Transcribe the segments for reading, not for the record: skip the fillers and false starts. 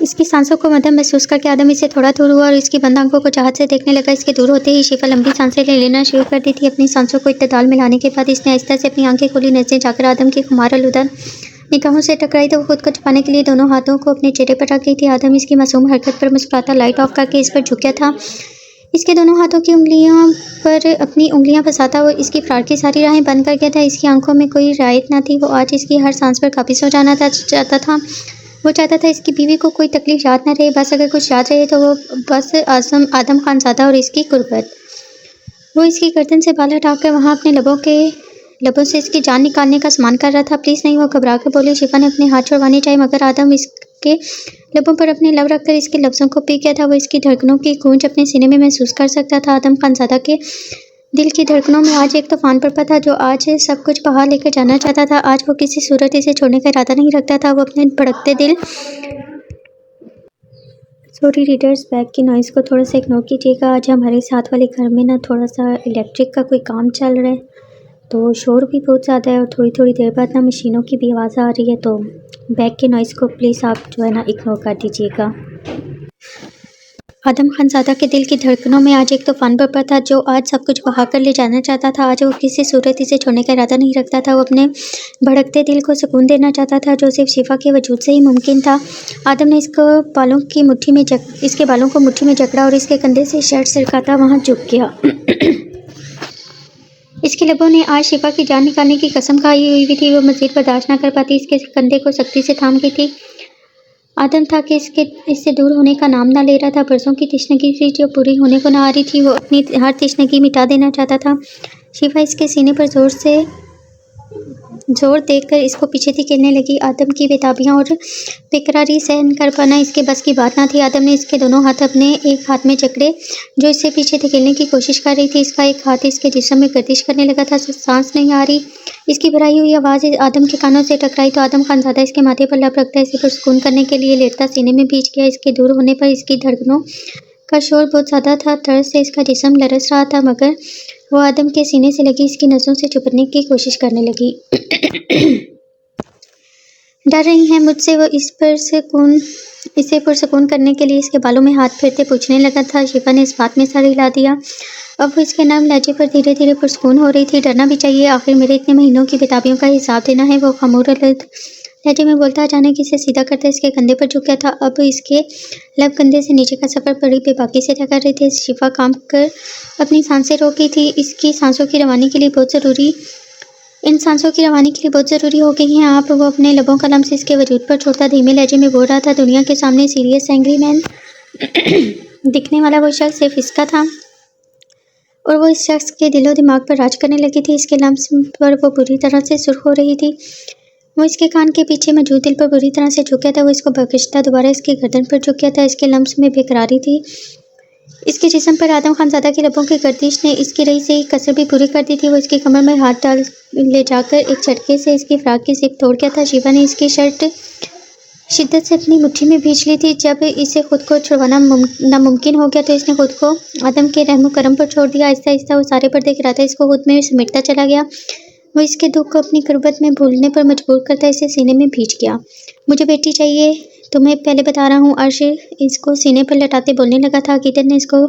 इसकी सांसों को मध्यम महसूस करके आदम इससे थोड़ा दूर हुआ और इसकी बंद आंखों को चाहत से देखने लगा। इसके दूर होते ही शिफा लंबी सांसें ले लेना शुरू कर दी थी। अपनी सांसों को इत्तेदाल में लाने के बाद इसने आहिस्ता से अपनी आंखें खोली। नजरें जाकर आदम की खुमार आलूदा निगाहों से टकराई तो वो खुद को छुपाने के लिए दोनों हाथों को अपने चेहरे पर रख गई थी। आदम इसकी मासूम हरकत पर मुस्कुराता लाइट ऑफ करके इस पर झुक गया था। इसके दोनों हाथों की उंगलियों पर अपनी उंगलियां फंसाता वो इसकी फरार की सारी राहें बंद कर गया था। इसकी आंखों में कोई रायत न थी। वो आज इसकी हर सांस पर काबिज हो जाना चाहता था। वो चाहता था इसकी बीवी को कोई तकलीफ याद न रहे, बस अगर कुछ याद रहे तो वो बस आदम खानज़ादा और इसकी कुर्बत। वो इसकी गर्दन से बाल हटाकर वहाँ अपने लबों से इसकी जान निकालने का सामान कर रहा था। प्लीज़ नहीं, वो घबरा कर बोली। शिफा ने अपने हाथ छुड़वाने चाहे मगर आदम इसके लबों पर अपने लब रखकर इसके लफ्ज़ों को पी गया था। वो इसकी धड़कनों की गूंज अपने सीने में महसूस कर सकता था। आदम खानज़ादा के दिल की धड़कनों में आज एक तूफान पड़ता था जो आज सब कुछ बाहर लेकर जाना चाहता था। आज वो किसी सूरत इसे छोड़ने का इरादा नहीं रखता था। वो अपने भड़कते दिल सॉरी रीडर्स, बैक की नॉइज़ को थोड़ा सा इग्नोर कीजिएगा। आज हमारे साथ वाले घर में ना थोड़ा सा इलेक्ट्रिक का कोई काम चल रहा है तो शोर भी बहुत ज़्यादा है और थोड़ी थोड़ी देर बाद ना मशीनों की भी आवाज़ आ रही है, तो बैक की नॉइज़ को प्लीज़ आप जो है ना इग्नोर कर दीजिएगा। आदम खानज़ादा के दिल की धड़कनों में आज एक तूफान बरपा था जो आज सब कुछ बहा कर ले जाना चाहता था। आज वो किसी सूरत इसे छोड़ने का इरादा नहीं रखता था। वो अपने भड़कते दिल को सुकून देना चाहता था जो सिर्फ शिफा के वजूद से ही मुमकिन था। आदम ने इसके बालों को मुट्ठी में जकड़ा और इसके कंधे से शर्ट सरकाता वहाँ झुक गया। इसके लबों ने आज शिफा की जान निकालने की कसम खाई हुई भी थी। वो मज़ीद बर्दाश्त न कर पाती, इसके कंधे को सख्ती से थाम गई थी। आदम था कि इससे दूर होने का नाम ना ले रहा था। बरसों की तशनगी थी जो पूरी होने को ना आ रही थी। वो अपनी हर तशनगी मिटा देना चाहता था। शिफा इसके सीने पर जोर देकर इसको पीछे धकेलने लगी। आदम की बेताबियां और बेकरारी सहन कर पाना इसके बस की बात ना थी। आदम ने इसके दोनों हाथ अपने एक हाथ में जकड़े जो इससे पीछे धकेलने की कोशिश कर रही थी। इसका एक हाथ इसके जिस्म में गर्दिश करने लगा था। सांस नहीं आ रही। इसकी भराई हुई आवाज़ आदम के कानों से टकराई तो आदम खानज़ादा इसके माथे पर लब रखता इसे पुरसुकून करने के लिए लेटता सीने में भींच गया। इसके दूर होने पर इसकी धड़कनों का शोर बहुत ज़्यादा था। तरस से इसका जिस्म लरस रहा था मगर वो आदम के सीने से लगी इसकी नसों से छुपने की कोशिश करने लगी। डर रही हैं मुझसे, वो इसे पुरसुकून करने के लिए इसके बालों में हाथ फेरते पूछने लगा था। शिफा ने इस बात में सर हिला दिया। अब वो इसके नर्म लहजे पर धीरे धीरे पुरसुकून हो रही थी। डरना भी चाहिए, आखिर मेरे इतने महीनों की बेताबियों का हिसाब देना है। वो खमोर लहजे में बोलता अचानक इसे सीधा करता इसके कंधे पर झुक गया था। अब इसके लब कंधे से नीचे का सफ़र बड़ी बेबाकी से तय कर रहे थे। शिफा काम कर अपनी सांसें रोक गई थी। इन सांसों की रवानी के लिए बहुत ज़रूरी हो गई हैं आप। वो अपने लबों का लम्स इसके वजूद पर छोड़ता धीमे लहजे में बोल रहा था। दुनिया के सामने सीरियस एंग्री मैन दिखने वाला वो शख्स सिर्फ इसका था और वो इस शख्स के दिलो दिमाग पर राज करने लगी थी। इसके लम्स पर वो बुरी तरह से सुर्ख हो रही थी। वो इसके कान के पीछे मौजूद दिल पर बुरी तरह से झुक गया था। वो इसको बख्शता दोबारा इसकी गर्दन पर झुक गया था। इसके लम्स में बेकरारी थी। इसके जिस्म पर आदम खानज़ादा की लबों की गर्दिश ने इसकी रही से कसर भी पूरी कर दी थी। वो इसकी कमर में हाथ डाल ले जाकर एक झटके से इसकी फ्राक की जिप तोड़ गया था। शिफा ने इसकी शर्ट शिद्दत से अपनी मुट्ठी में भींच ली थी। जब इसे खुद को छुड़वाना नामुमकिन हो गया तो इसने खुद को आदम के रहमो करम पर छोड़ दिया। आहिस्ता आहिस्ता वो सारे पर्दे गिराता इसको खुद में समेटता चला गया। वो इसके दुख को अपनी कुर्बत में भूलने पर मजबूर करता इसे सीने में भींच गया। मुझे बेटी चाहिए, तुम्हें पहले बता रहा हूँ। अर्श इसको सीने पर लटाते बोलने लगा था। अकीदत ने इसको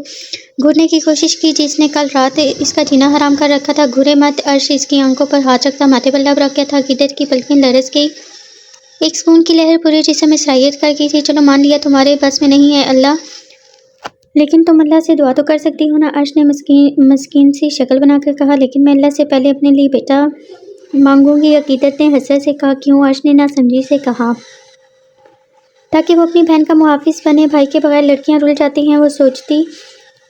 घूरने की कोशिश की जिसने कल रात इसका जीना हराम कर रखा था। घूरे मत। अर्श इसकी आंखों पर हाथ रखता माथे पर लब रख गया था। अकीदत की पलकें लरस गई। एक सुकून की लहर पूरे जिस्म में सरायत कर गई थी। चलो मान लिया तुम्हारे बस में नहीं है अल्लाह, लेकिन तुम अल्लाह से दुआ तो कर सकती हो ना। अर्श ने मस्कीन सी शक्ल बनाकर कहा। लेकिन मैं अल्लाह से पहले अपने लिए बेटा मांगूंगी। अकीदत ने हसरत से कहा। क्यों? अर्श ने नासमझी से कहा। ताकि वो अपनी बहन का मुहाफिज बने। भाई के बगैर लड़कियां रुल जाती हैं।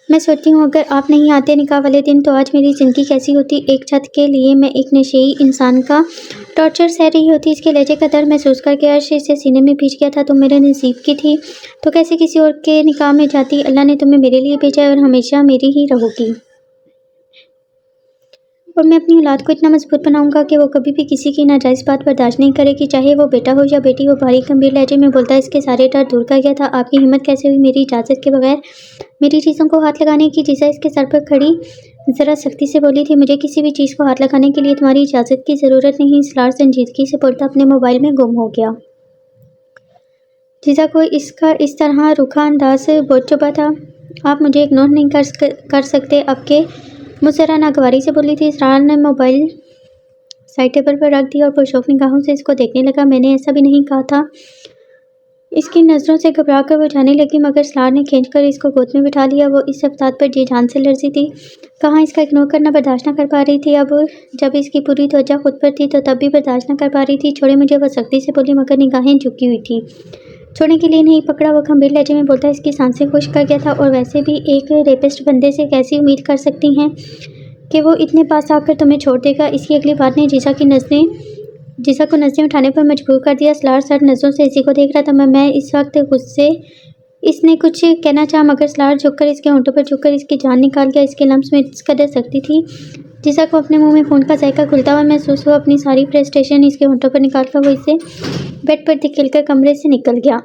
मैं सोचती हूँ अगर आप नहीं आते निकाह वाले दिन तो आज मेरी ज़िंदगी कैसी होती। एक छत के लिए मैं एक नशेई इंसान का टॉर्चर सह रही होती। इसके लहजे का दर्द महसूस करके अर्श इसे सीने में भींच गया था। तुम मेरे नसीब की थी तो कैसे किसी और के निकाह में जाती। अल्लाह ने तुम्हें मेरे लिए भेजा है और हमेशा मेरी ही रहोगी। और मैं अपनी औलाद को इतना मजबूत बनाऊंगा कि वो कभी भी किसी की नाजायज़ बात बर्दाश्त नहीं करेगी, चाहे वो बेटा हो या बेटी हो। भारी गंभीर लहजे में बोलता इसके सारे डर दूर कर गया था। आपकी हिम्मत कैसे हुई मेरी इजाज़त के बगैर मेरी चीज़ों को हाथ लगाने की। जीजा इसके सर पर खड़ी ज़रा सख्ती से बोली थी। मुझे किसी भी चीज़ को हाथ लगाने के लिए तुम्हारी इजाज़त की ज़रूरत नहीं। इसलार संजीदगी से बोलता अपने मोबाइल में गुम हो गया। जीजा को इसका इस तरह रूखा अंदाज बहुत चुभा था। आप मुझे इग्नोर नहीं कर सकते। अब के मुझसे नागवारी से बोली थी। इसरार ने मोबाइल साइड टेबल पर रख दिया और पुरशौक निगाहों से इसको देखने लगा। मैंने ऐसा भी नहीं कहा था। इसकी नज़रों से घबरा कर वो जाने लगी, मगर सलार ने खींचकर इसको गोद में बिठा लिया। वो इस बात पर जी जान से लरजी थी। कहाँ इसका इग्नोर करना बर्दाश्त न कर पा रही थी। अब जब इसकी पूरी तवज्जो खुद पर थी तो तब भी बर्दाश्त न कर पा रही थी। छोड़े मुझे, वो सख्ती से बोली, मगर निगाहें झुकी हुई थी। छोड़ने के लिए नहीं पकड़ा। वो गंभीर लहजे में बोलता इसकी सांसें खुश कर गया था। और वैसे भी एक रेपिस्ट बंदे से कैसी उम्मीद कर सकती हैं कि वो इतने पास आकर तुम्हें छोड़ देगा। इसकी अगली बात ने जीजा को नज़रें उठाने पर मजबूर कर दिया। सलार सर नज़रों से इसी को देख रहा था। मैं इस वक्त गुस्से इसने कुछ कहना चाहा, मगर सलार झुककर इसके होंठों पर झुककर इसकी जान निकाल गया। इसके लम्स में इस कदर सख्ती थी। जीजा को अपने मुंह में खून का जायका घुलता हुआ महसूस हुआ। अपनी सारी फ्रस्ट्रेशन इसके होंठों पर निकाल कर वो इसे बेड पर धकेलकर कमरे से निकल गया।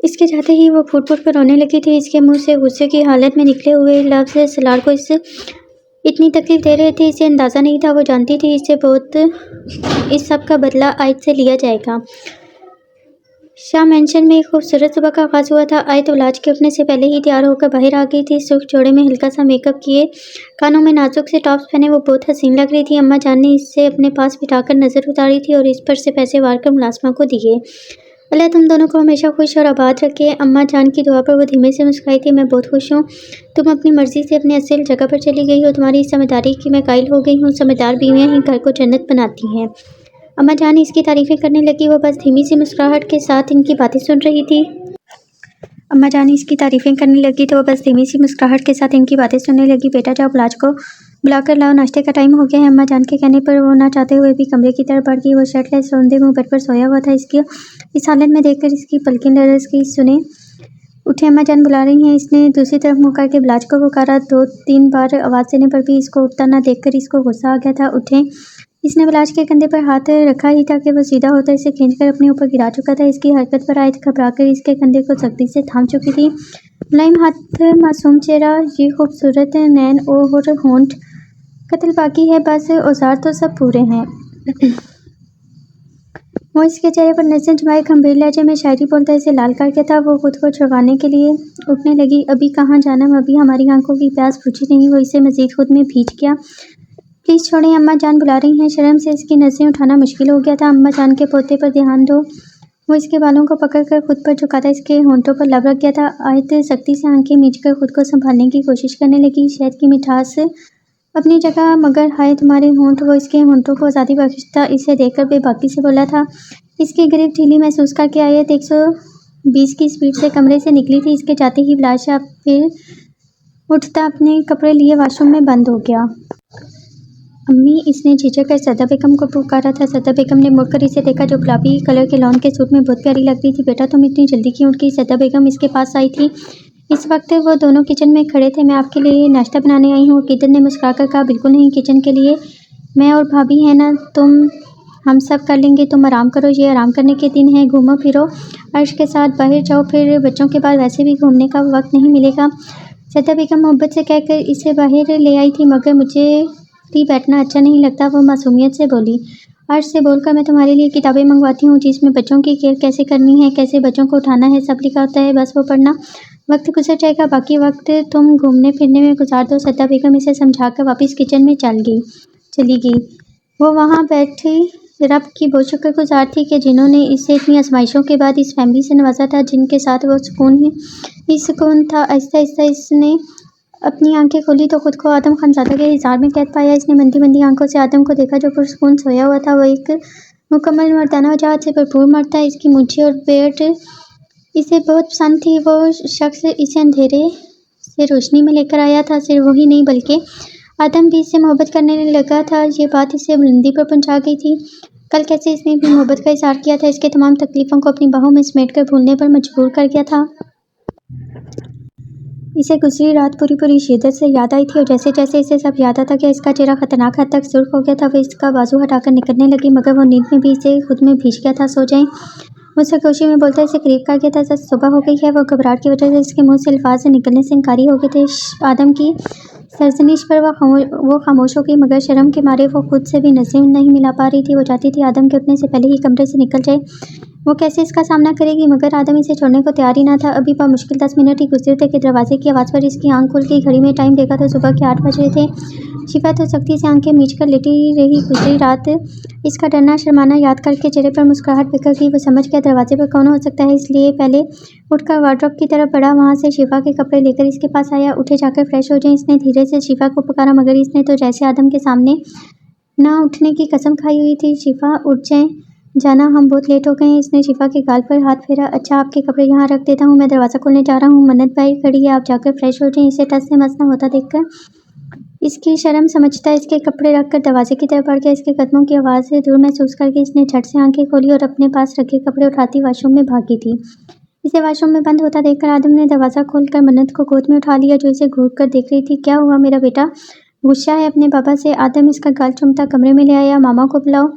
इसके जाते ही वो फूट फूट कर रोने लगी थी। इसके मुंह से गुस्से की हालत में निकले हुए लफ्ज़ सलार को इतनी तकलीफ दे रहे थे। इसे अंदाज़ा नहीं था। वो जानती थी इससे बहुत इस सब का बदला आयत से लिया जाएगा। शाह मेंशन में एक खूबसूरत सुबह का आगाज़ हुआ था। आयत उलाज के उठने से पहले ही तैयार होकर बाहर आ गई थी। सुर्ख जोड़े में हल्का सा मेकअप किए, कानों में नाजुक से टॉप्स पहने वो बहुत हसीन लग रही थी। अम्मा जान ने इससे अपने पास बिठाकर नज़र उतारी थी और इस पर से पैसे वार कर मुलाजमा को दिए। अल्लाह तुम दोनों को हमेशा खुश और आबाद रखे। अम्मा जान की दुआ पर वो धीमे से मुस्कुराई थी। मैं बहुत खुश हूँ। तुम अपनी मर्ज़ी से अपनी असल जगह पर चली गई हो। तुम्हारी इस समझदारी की मैं कायल हो गई हूँ। समझदार बीवियाँ ही घर को जन्नत बनाती हैं। अम्मा जान इसकी तारीफ़ें करने लगी। वो बस धीमी सी मुस्कुराहट के साथ इनकी बातें सुन रही थी। अम्मा जान इसकी तारीफ़ें करने लगी तो वो बस धीमी सी मुस्कुराहट के साथ इनकी बातें सुनने लगी। बेटा जाओ बुलाज को बुलाकर लाओ, नाश्ते का टाइम हो गया है। अम्मा जान के कहने पर वो ना चाहते हुए भी कमरे की तरफ बढ़ गई। वो शर्टलेस रौंदे मुँह बेड पर सोया हुआ था। इसकी इस हालत में देखकर इसकी पलकें लरज़ गई। सुने उठे, अम्मा जान बुला रही हैं। इसने दूसरी तरफ मुँह करके बुलाज को पुकारा। 2-3 बार आवाज़ देने पर भी इसको उठता ना देखकर इसको गुस्सा आ गया था। उठे, इसने बुलाज के कंधे पर हाथ रखा ही था कि वो सीधा होता इसे खींचकर अपने ऊपर गिरा चुका था। इसकी हरकत पर आयत घबराकर इसके कंधे को सख्ती से थाम चुकी थी। मुलायम हाथ, मासूम चेहरा, ये खूबसूरत नैन और होंठ, कत्ल बाकी है, बस औजार तो सब पूरे हैं। वो इसके चेहरे पर नजर जमाए गंभीर लहजे में शायरी बोलता इसे लाल करके था। वो खुद को छुड़वाने के लिए उठने लगी। अभी कहाँ जाना, अभी हमारी आंखों की प्यास बुझी नहीं। वो इसे मजीद खुद में भींच गया। प्लीज़ छोड़ें, अम्मा जान बुला रही हैं। शर्म से इसकी नज़रें उठाना मुश्किल हो गया था। अम्मा जान के पोते पर ध्यान दो। वो इसके बालों को पकड़कर खुद पर झुकाता इसके होंठों पर लब रख गया था। आयत सख्ती से आंखें मीचकर खुद को संभालने की कोशिश करने लगी। शहद की मिठास अपनी जगह, मगर हाय तुम्हारे होंठ। वो इसके होंठों को आज़ादी बख्शता इसे देखकर बेबाकी से बोला था। इसकी गिरफ्त ढीली महसूस करके आयत 120 की स्पीड से कमरे से निकली थी। इसके जाते ही बिलाशा फिर उठता अपने कपड़े लिए वाशरूम में बंद हो गया। अम्मी, इसने झिझक कर सदा बेगम को पुकारा था। सदा बेगम ने मुड़कर इसे देखा जो गुलाबी कलर के लॉन के सूट में बहुत प्यारी लग रही थी। बेटा तुम इतनी जल्दी क्यों उठ गई? सदा बेगम इसके पास आई थी। इस वक्त वो दोनों किचन में खड़े थे। मैं आपके लिए नाश्ता बनाने आई हूँ। किदन ने मुस्कुराकर कहा, बिल्कुल नहीं, किचन के लिए मैं और भाभी है ना, हम सब कर लेंगे। तुम आराम करो, ये आराम करने के दिन है। घूमो फिरो, अर्श के साथ बाहर जाओ, फिर बच्चों के बाद वैसे भी घूमने का वक्त नहीं मिलेगा। सदा बेगम मोहब्बत से कहकर इसे बाहर ले आई थी, मगर मुझे भी बैठना अच्छा नहीं लगता। वो मासूमियत से बोली। अर्श से बोलकर मैं तुम्हारे लिए किताबें मंगवाती हूँ जिसमें बच्चों की केयर कैसे करनी है, कैसे बच्चों को उठाना है, सब लिखा होता है। बस वो पढ़ना, वक्त गुजर जाएगा, बाकी वक्त तुम घूमने फिरने में गुजार दो। सदा बेगम इसे समझाकर वापस किचन में चली गई। वो वहाँ बैठी रब की बहुत शुक्रगुजार थी कि जिन्होंने इसे इतनी आजमाइशों के बाद इस फैमिली से नवाजा था जिनके साथ वो सुकून था। आहिस्ता आहिस्ता इसने अपनी आंखें खोली तो खुद को आदम खानजादा के हिसार में कैद पाया। इसने मंदी मंदी आंखों से आदम को देखा जो पुरसुकून सोया हुआ था। वो एक मुकम्मल मर्दाना वजाहत से भरपूर मर्द था। इसकी मूंछें और बेट इसे बहुत पसंद थी। वो शख्स इसे अंधेरे से रोशनी में लेकर आया था। सिर्फ वही नहीं बल्कि आदम भी इससे मोहब्बत करने लगा था। ये बात इसे बुलंदी पर पहुंचा गई थी। कल कैसे इसने भी मोहब्बत का इज़हार किया था, इसके तमाम तकलीफ़ों को अपनी बाहों में समेटकर भूलने पर मजबूर कर गया था। इसे गुजरी रात पूरी पूरी शिद्दत से याद आई थी और जैसे जैसे इसे सब याद आता गया इसका चेहरा खतरनाक हद तक सुर्ख हो गया था। वो इसका बाजू हटाकर निकलने लगी, मगर वो नींद में भी इसे खुद में भींच गया था। सो जाएं, वो सरगोशी में बोलता इसे करीब कर गया था। जब सुबह हो गई है। वो घबराहट की वजह से इसके मुंह से अल्फाज से निकलने से इनकारी हो गए थे। आदम की सरजनिश पर वो खामोश हो गई, मगर शर्म के मारे वो खुद से भी नजरें नहीं मिला पा रही थी। वो चाहती थी आदम के उठने से पहले ही कमरे से निकल जाए। वो कैसे इसका सामना करेगी, मगर आदम इसे छोड़ने को तैयार ही ना था। अभी मुश्किल 10 मिनट ही गुजरे थे कि दरवाजे की आवाज़ पर इसकी आंख खुल गई। घड़ी में टाइम देखा तो सुबह के 8 बज रहे थे। शिफा तो सख्ती से आंखें मीच कर लेटी रही। गुजरी रात इसका डरना शर्माना याद करके चेहरे पर मुस्कुराहट बिखर गई। वो समझ गया दरवाजे पर कौन हो सकता है, इसलिए पहले उठकर वार्डरोब की तरफ बढ़ा। वहाँ से शिफा के कपड़े लेकर इसके पास आया। उठे जाकर फ्रेश हो जाए। इसने धीरे से शिफा को पुकारा, मगर इसने तो जैसे आदम के सामने ना उठने की कसम खाई हुई थी। शिफा उठ जाए, जाना, हम बहुत लेट हो गए हैं। इसने शिफा के गाल पर हाथ फेरा। अच्छा, आपके कपड़े यहाँ रख देता हूँ, मैं दरवाज़ा खोलने जा रहा हूँ। मन्नत भाई खड़ी है, आप जाकर फ्रेश हो जाएं। इसे टस से मस न होता देखकर इसकी शर्म समझता इसके कपड़े रखकर दरवाजे की तरफ बढ़ गया। इसके कदमों की आवाज़ से दूर महसूस करके इसने झट से आंखें खोली और अपने पास रखे कपड़े उठाती वॉशरूम में भागी थी। इसे वॉशरूम में बंद होता देखकर आदम ने दरवाज़ा खोलकर मन्नत को गोद में उठा लिया, जो इसे घूर कर देख रही थी। क्या हुआ मेरा बेटा, गुस्सा है अपने पापा से? आदम इसका गाल चूमता कमरे में ले आया। मामा को बुलाओ।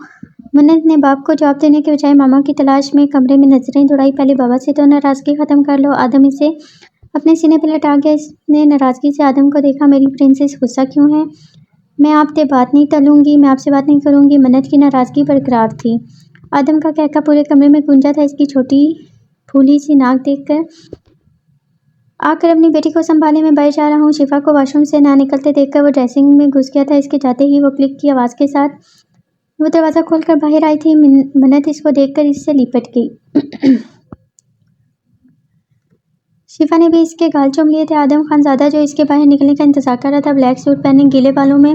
मन्नत ने बाप को जवाब देने के बजाय मामा की तलाश में कमरे में नजरें दौड़ाई। पहले बाबा से तो नाराज़गी ख़त्म कर लो। आदम इसे अपने सीने पर लटा गया। इसने नाराज़गी से आदम को देखा। मेरी प्रिंसेस गुस्सा क्यों है? मैं आपसे बात नहीं तलूंगी, मैं आपसे बात नहीं करूंगी। मन्नत की नाराज़गी बरकरार थी। आदम का कहका पूरे कमरे में गूंजा था। इसकी छोटी फूली सी नाक देखकर आकर अपनी बेटी को संभाले, मैं बाहर जा रहा हूँ। शिफा को वॉशरूम से ना निकलते देखकर वो ड्रेसिंग में घुस गया था। इसके जाते ही वो क्लिक की आवाज़ के साथ वो दरवाज़ा खोलकर बाहर आई थी। मन्नत इसको देखकर इससे लिपट गई। शिफा ने भी इसके गाल चूम लिए थे। आदम खानज़ादा जो इसके बाहर निकलने का इंतजार कर रहा था, ब्लैक सूट पहने गीले बालों में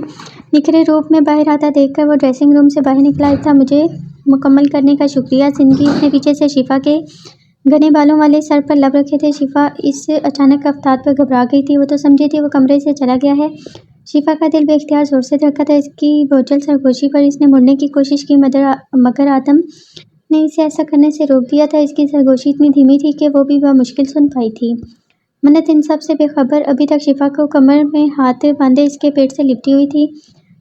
निखरे रूप में बाहर आता देखकर वो ड्रेसिंग रूम से बाहर निकला था। मुझे मुकम्मल करने का शुक्रिया जिंदगी। इसने पीछे से शिफा के घने बालों वाले सर पर लब रखे थे। शिफा इस अचानक रफ्तार पर घबरा गई थी। वो तो समझी थी वो कमरे से चला गया है। शिफा का दिल बेख्तियार जोर से धड़का था। इसकी बोझल सरगोशी पर इसने मुड़ने की कोशिश की, मगर आदम ने इसे ऐसा करने से रोक दिया था। इसकी सरगोशी इतनी धीमी थी कि वो भी मुश्किल सुन पाई थी। मन्नत इन सब से बेखबर अभी तक शिफा को कमर में हाथ बांधे इसके पेट से लिपटी हुई थी।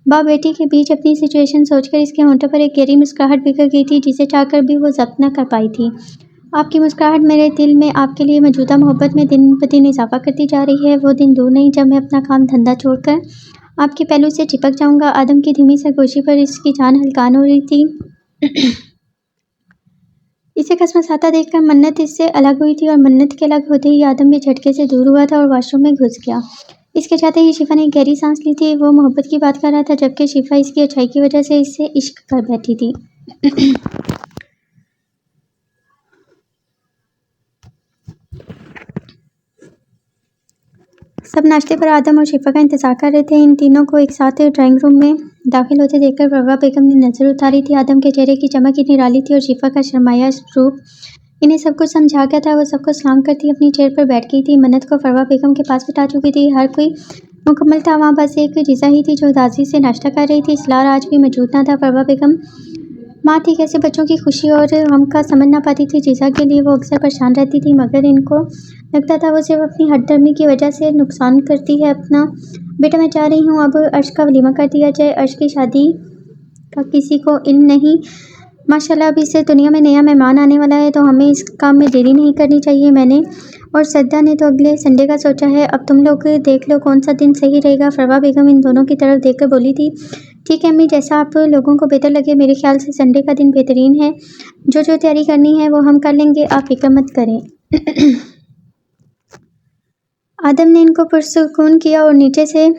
बाप बेटी के बीच अपनी सिचुएशन सोचकर इसके होंठों पर एक गहरी मुस्कुराहट बिखर गई थी, जिसे चाहकर भी वो जब्त न कर पाई थी। आपकी मुस्कुराहट मेरे दिल में आपके लिए मौजूदा मोहब्बत में दिन ब दिन इजाफा करती जा रही है। वो दिन दूर नहीं जब मैं अपना काम धंधा छोड़कर आपके पहलू से चिपक जाऊंगा। आदम की धीमी सरगोशी पर इसकी जान हल्कान हो रही थी। इसे कसमसाता देखकर मन्नत इससे अलग हुई थी और मन्नत के अलग होते ही आदम भी झटके से दूर हुआ था और वॉशरूम में घुस गया। इसके जाते ही शिफा ने गहरी सांस ली थी। वो मोहब्बत की बात कर रहा था, जबकि शिफा इसकी अच्छाई की वजह से इससे इश्क कर बैठी थी। सब नाश्ते पर आदम और शिफा का इंतजार कर रहे थे। इन तीनों को एक साथ ड्राइंग रूम में दाखिल होते देखकर परवा बेगम ने नजर उतारी थी। आदम के चेहरे की चमक इतनी निराली थी और शिफा का शर्माया रूप इन्हें सब कुछ समझा गया था। वो सबको सलाम करती अपनी चेयर पर बैठ गई थी। मन्नत को फरवा बेगम के पास बिठा चुकी थी। हर कोई मुकम्मल था। वहाँ बस एक रिजा ही थी जो उदासी से नाश्ता कर रही थी। सलार आज भी मौजूद ना था। फरवा बेगम माँ थी, कैसे बच्चों की खुशी और गम का समझ ना पाती थी। रिजा के लिए वो अक्सर परेशान रहती थी, मगर इनको लगता था वो सिर्फ अपनी हठधर्मी की वजह से नुकसान करती है अपना। बेटा मैं चाह रही हूँ अब अर्श का वलीमा कर दिया जाए। अर्श की शादी का किसी को इल्म नहीं। माशाल्लाह अभी से दुनिया में नया मेहमान आने वाला है, तो हमें इस काम में देरी नहीं करनी चाहिए। मैंने और सद्दा ने तो अगले संडे का सोचा है। अब तुम लोग देख लो कौन सा दिन सही रहेगा। फरवा बेगम इन दोनों की तरफ देखकर बोली थी। ठीक है अम्मी, जैसा आप लोगों को बेहतर लगे। मेरे ख्याल से संडे का दिन बेहतरीन है। जो जो तैयारी करनी है वो हम कर लेंगे, आप फिक्र मत करें। आदम ने इनको पुरसुकून किया और नीचे से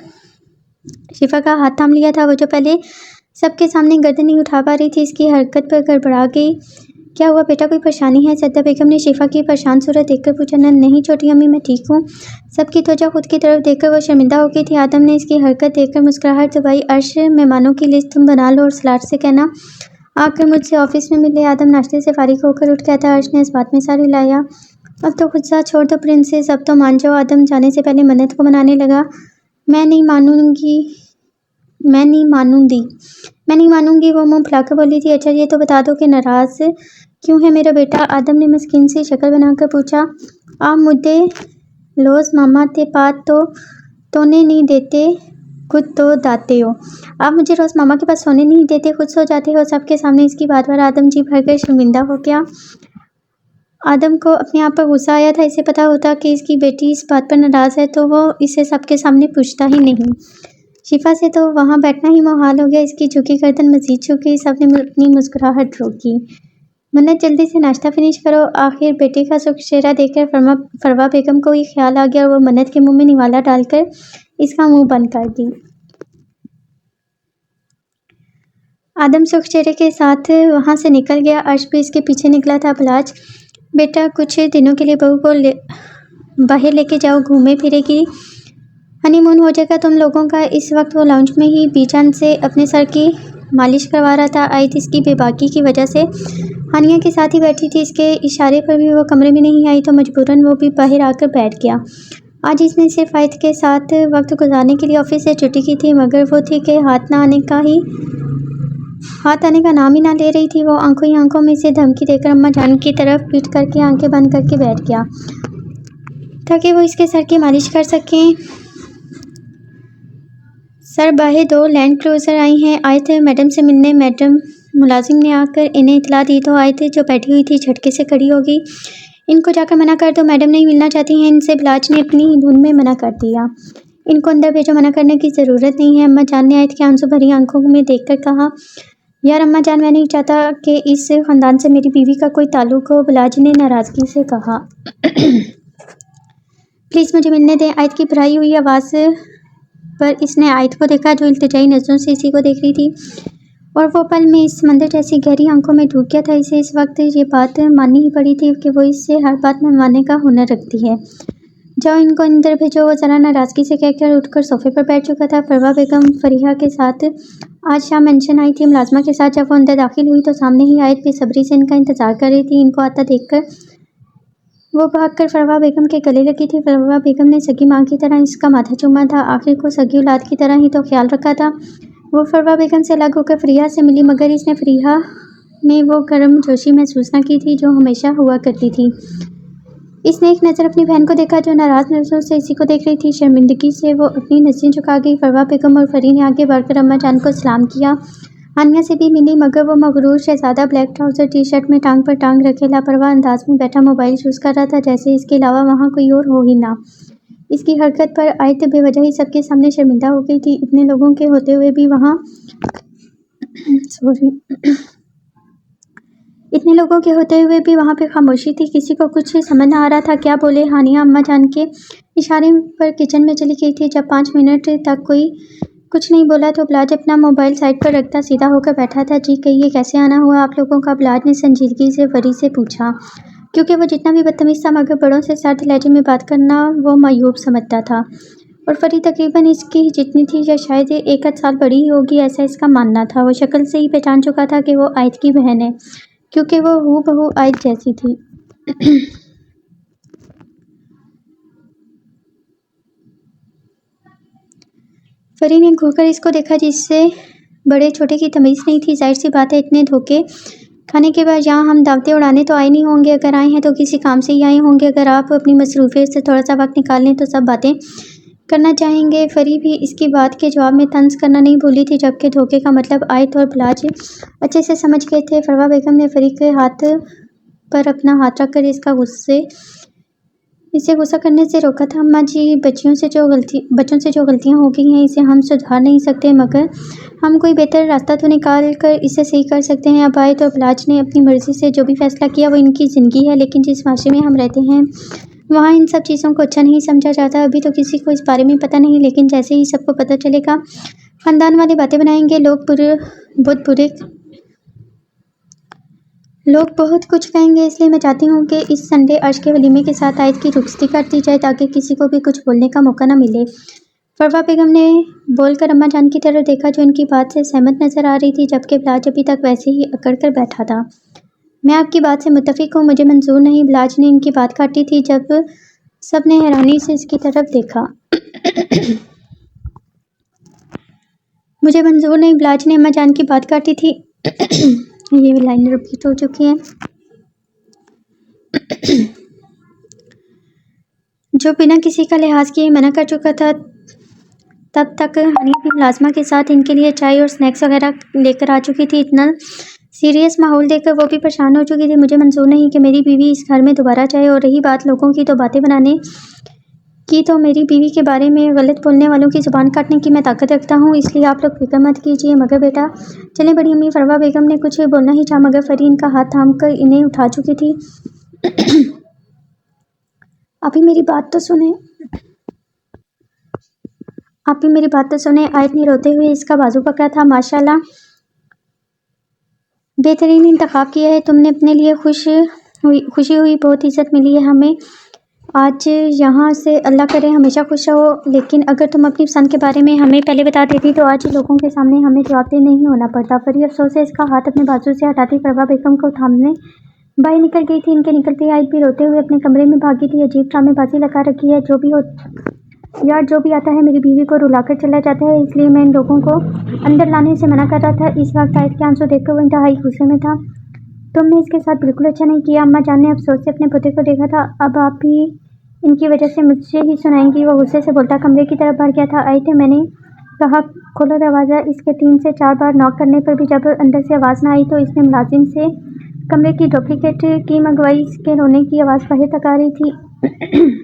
शिफा का हाथ थाम लिया था। वो जो पहले सबके सामने गर्दन नहीं उठा पा रही थी, इसकी हरकत पर गड़बड़ा गई। क्या हुआ बेटा, कोई परेशानी है? सद्दा बेगम ने शिफा की परेशान सूरत देखकर पूछा। नहीं छोटी अम्मी, मैं ठीक हूँ। सबकी त्वचा खुद की तरफ देखकर वो शर्मिंदा हो गई थी। आदम ने इसकी हरकत देखकर मुस्कुराहट दबाई। अर्श, मेहमानों की लिस्ट तुम बना लो और सलार से कहना आकर मुझसे ऑफिस में मिले। आदम नाश्ते से फारिग होकर उठ गया था। अर्श ने इस बात में सारी लाया। अब तो गुस्सा छोड़ दो प्रिंसेस, अब तो मान जाओ। आदम जाने से पहले मन्नत को मनाने लगा। मैं नहीं मानूंगी, वो मुंह फुलाकर बोली थी। अच्छा ये तो बता दो कि नाराज क्यों है मेरा बेटा? आदम ने मस्कीन सी शक्ल बनाकर पूछा। आप मुद्दे लोज मामा ते पात तो ने नहीं देते, खुद तो दाते हो। आप मुझे रोज़ मामा के पास सोने नहीं देते, खुद सो जाते हो। सबके सामने इसकी बात पर आदम जी भर कर शर्मिंदा हो गया। आदम को अपने आप पर गुस्सा आया था। इसे पता होता कि इसकी बेटी इस बात पर नाराज़ है तो वो इसे सबके सामने पूछता ही नहीं। शिफा से तो वहाँ बैठना ही मुहाल हो गया। इसकी झुकी गर्दन मजीद झुकी। सबने अपनी मुस्कुराहट रोकी। मन्नत, जल्दी से नाश्ता फिनिश करो। आखिर बेटे का सुख चेहरा देखकर फरवा बेगम को ये ख्याल आ गया और वो मन्नत के मुंह में निवाला डालकर इसका मुंह बंद कर दी। आदम सुख चेहरे के साथ वहाँ से निकल गया। अर्श भी इसके पीछे निकला था। बलाज, बेटा कुछ दिनों के लिए बहू को बाहर लेके जाओ, घूमे फिरेगी, हनीमून हो जाएगा तुम लोगों का। इस वक्त वो लाउंज में ही बीजान से अपने सर की मालिश करवा रहा था। आयत इसकी बेबाकी की वजह से हानिया के साथ ही बैठी थी। इसके इशारे पर भी वो कमरे में नहीं आई तो मजबूरन वो भी बाहर आकर बैठ गया। आज इसने सिर्फ आयत के साथ वक्त गुजारने के लिए ऑफिस से छुट्टी की थी, मगर वो थी कि हाथ आने का नाम ही ना ले रही थी। वो आंखों ही आंखों में से धमकी देकर अम्मा जान की तरफ पीट करके आंखें बंद करके बैठ गया ताकि वो इसके सर की मालिश कर सकें। सर बाहर 2 लैंड क्रूजर आई हैं। आए थे मैडम से मिलने। मैडम मुलाजिम ने आकर इन्हें इतला दी तो आए थे जो बैठी हुई थी झटके से खड़ी होगी। इनको जाकर मना कर दो, मैडम नहीं मिलना चाहती हैं इनसे। बलाज ने अपनी धुन में मना कर दिया। इनको अंदर भेजो, मना करने की ज़रूरत नहीं है। अम्मा जान ने आयत की आंसू भरी आंखों में देखकर कहा, यार अम्मा जान, मैं नहीं चाहता कि इस ख़ानदान से मेरी बीवी का कोई ताल्लुक हो। बलाज ने नाराज़गी से कहा। प्लीज़ मुझे मिलने दें। आयत की भराई हुई आवाज़ पर इसने आयत को देखा जो इल्तिजाई नज़रों से इसी को देख रही थी और वो पल में इस समंदर जैसी गहरी आंखों में डूब गया था। इसे इस वक्त ये बात माननी ही पड़ी थी कि वो इससे हर बात मनवाने का हुनर रखती है। जाओ इनको अंदर भेजो। वो ज़रा नाराज़गी से कहकर उठकर सोफे पर बैठ चुका था। फरवा बेगम फरीहा के साथ आज शाम मेंशन आई थी मुलाजमा के साथ। जब वो अंदर दाखिल हुई तो सामने ही आयत बेसब्री से इनका इंतज़ार कर रही थी। इनको आता देखकर वो भागकर फरवा बेगम के गले लगी थी। फरवा बेगम ने सगी माँ की तरह इसका माथा चूमा था। आखिर को सगी औलाद की तरह ही तो ख्याल रखा था। वो फरवा बेगम से अलग होकर फरीहा से मिली, मगर इसने फरीहा में वो गर्म जोशी महसूस न की थी जो हमेशा हुआ करती थी। इसने एक नज़र अपनी बहन को देखा जो नाराज़ नज़रों से इसी को देख रही थी। शर्मिंदगी से वो अपनी नज़रें झुका गई। फरवा बेगम और फरी ने आगे बढ़कर अम्मा जान को सलाम किया। हानिया से भी मिली, मगर वो मगरूर शहजादा ब्लैक ट्राउज़र टी शर्ट में टांग पर टांग रखे लापरवाह अंदाज में बैठा मोबाइल यूज़ कर रहा था, जैसे इसके अलावा वहाँ कोई और हो ही ना। इसकी हरकत पर आयत बेवजह ही सबके सामने शर्मिंदा हो गई थी। इतने लोगों के होते हुए भी वहाँ इतने लोगों के होते हुए भी वहाँ पे खामोशी थी। किसी को कुछ समझ ना आ रहा था क्या बोले। हानिया अम्मा जान के इशारे पर किचन में चली गई थी। जब 5 मिनट तक कोई कुछ नहीं बोला तो बलाज अपना मोबाइल साइड पर रखता सीधा होकर बैठा था। जी कहिए, कैसे आना हुआ आप लोगों का? बलाज ने संजीदगी से फरी से पूछा, क्योंकि वो जितना भी बदतमीज़ था मगर बड़ों से सर्द लहजे में बात करना वो मायूब समझता था। और फरी तकरीबन इसकी जितनी थी या शायद 1 आध साल बड़ी ही होगी, ऐसा इसका मानना था। वो शक्ल से ही पहचान चुका था कि वो आयत की बहन है, क्योंकि वो हूबहू आयत जैसी थी। फरी ने घूरकर इसको देखा, जिससे बड़े छोटे की तमीज़ नहीं थी। जाहिर सी बात है, इतने धोखे खाने के बाद यहाँ हम दावतें उड़ाने तो आए नहीं होंगे। अगर आए हैं तो किसी काम से ही आए होंगे। अगर आप अपनी मसरूफियत से थोड़ा सा वक्त निकाल लें तो सब बातें करना चाहेंगे। फरी भी इसकी बात के जवाब में तंज करना नहीं भूली थी, जबकि धोखे का मतलब आयत और बलाज अच्छे से समझ गए थे। फरवा बेगम ने फरी के हाथ पर अपना हाथ रखकर इसे गुस्सा करने से रोका था। अम्मा जी, बच्चों से जो गलतियां हो गई हैं इसे हम सुधार नहीं सकते, मगर हम कोई बेहतर रास्ता तो निकाल कर इसे सही कर सकते हैं। अब आयत और बलाज ने अपनी मर्ज़ी से जो भी फैसला किया वो इनकी ज़िंदगी है, लेकिन जिस माशरे में हम रहते हैं वहाँ इन सब चीज़ों को अच्छा नहीं समझा जाता। अभी तो किसी को इस बारे में पता नहीं, लेकिन जैसे ही सबको पता चलेगा ख़ानदान वाले बातें बनाएंगे। लोग बहुत कुछ कहेंगे। इसलिए मैं चाहती हूँ कि इस संडे अर्श के वलीमे के साथ आयत की रुखसती कर दी जाए ताकि किसी को भी कुछ बोलने का मौका ना मिले। फरवा बेगम ने बोलकर अम्मा जान की तरफ देखा जो इनकी बात से सहमत नज़र आ रही थी, जबकि बलाज अभी तक वैसे ही अकड़ कर बैठा था। मैं आपकी बात से मुत्तफिक हूँ, मुझे मंजूर नहीं। बलाज ने इनकी बात काटी थी। जब सब ने हैरानी से इसकी तरफ देखा। मुझे मंजूर नहीं, बलाज ने अम्मा जान की बात काटी थी। ये भी लाइन रिपीट हो चुकी है। जो बिना किसी का लिहाज किए मना कर चुका था। तब तक हानिया भी मुलाजमा के साथ इनके लिए चाय और स्नैक्स वगैरह लेकर आ चुकी थी। इतना सीरियस माहौल देखकर वो भी परेशान हो चुकी थी। मुझे मंजूर नहीं कि मेरी बीवी इस घर में दोबारा जाए। और रही बात लोगों की तो बातें बनाने की, तो मेरी बीवी के बारे में गलत बोलने वालों की ज़ुबान काटने की मैं ताकत रखता हूँ, इसलिए आप लोग फिक्र मत कीजिए। मगर बेटा चले। बड़ी अम्मी फरवा बेगम ने कुछ बोलना ही चाहा, मगर फरी इनका हाथ थाम कर इन्हें उठा चुकी थी। आप ही मेरी बात तो सुने। आयत ने रोते हुए इसका बाजू पकड़ा था। माशाल्लाह, बेहतरीन इंतखाब किया है तुमने अपने लिए। खुशी हुई, बहुत इज्जत मिली है हमें आज यहाँ से। अल्लाह करे हमेशा खुश रहो। लेकिन अगर तुम अपनी पसंद के बारे में हमें पहले बता देती तो आज लोगों के सामने हमें जवाबदेह नहीं होना पड़ता। फरी अफसोस से इसका हाथ अपने बाजू से हटाती फरवा बेगम को थामने बाहर निकल गई थी। इनके निकलते आयत भी रोते हुए अपने कमरे में भागी थी। अजीब ड्रामेबाजी लगा रखी है। जो भी आता है मेरी बीवी को रुलाकर चला जाता है, इसलिए मैं इन लोगों को अंदर लाने से मना कर रहा था। इस वक्त आयत के आंसू देखकर वो इंतहाई गुस्से में था। तुमने इसके साथ बिल्कुल अच्छा नहीं किया। अम्मा जान ने अफसोस से अपने पुत्र को देखा था। अब आप भी इनकी वजह से मुझसे ही सुनाएंगी। वो गुस्से से बोलता कमरे की तरफ बढ़ गया था। आयत ने मैंने कहा खोलो दरवाज़ा। इसके 3 से 4 बार नॉक करने पर भी जब अंदर से आवाज़ ना आई तो इसने मुलाजिम से कमरे की डुप्लीकेट की मंगवाई। इसके रोने की आवाज़ बाहर तक आ रही थी।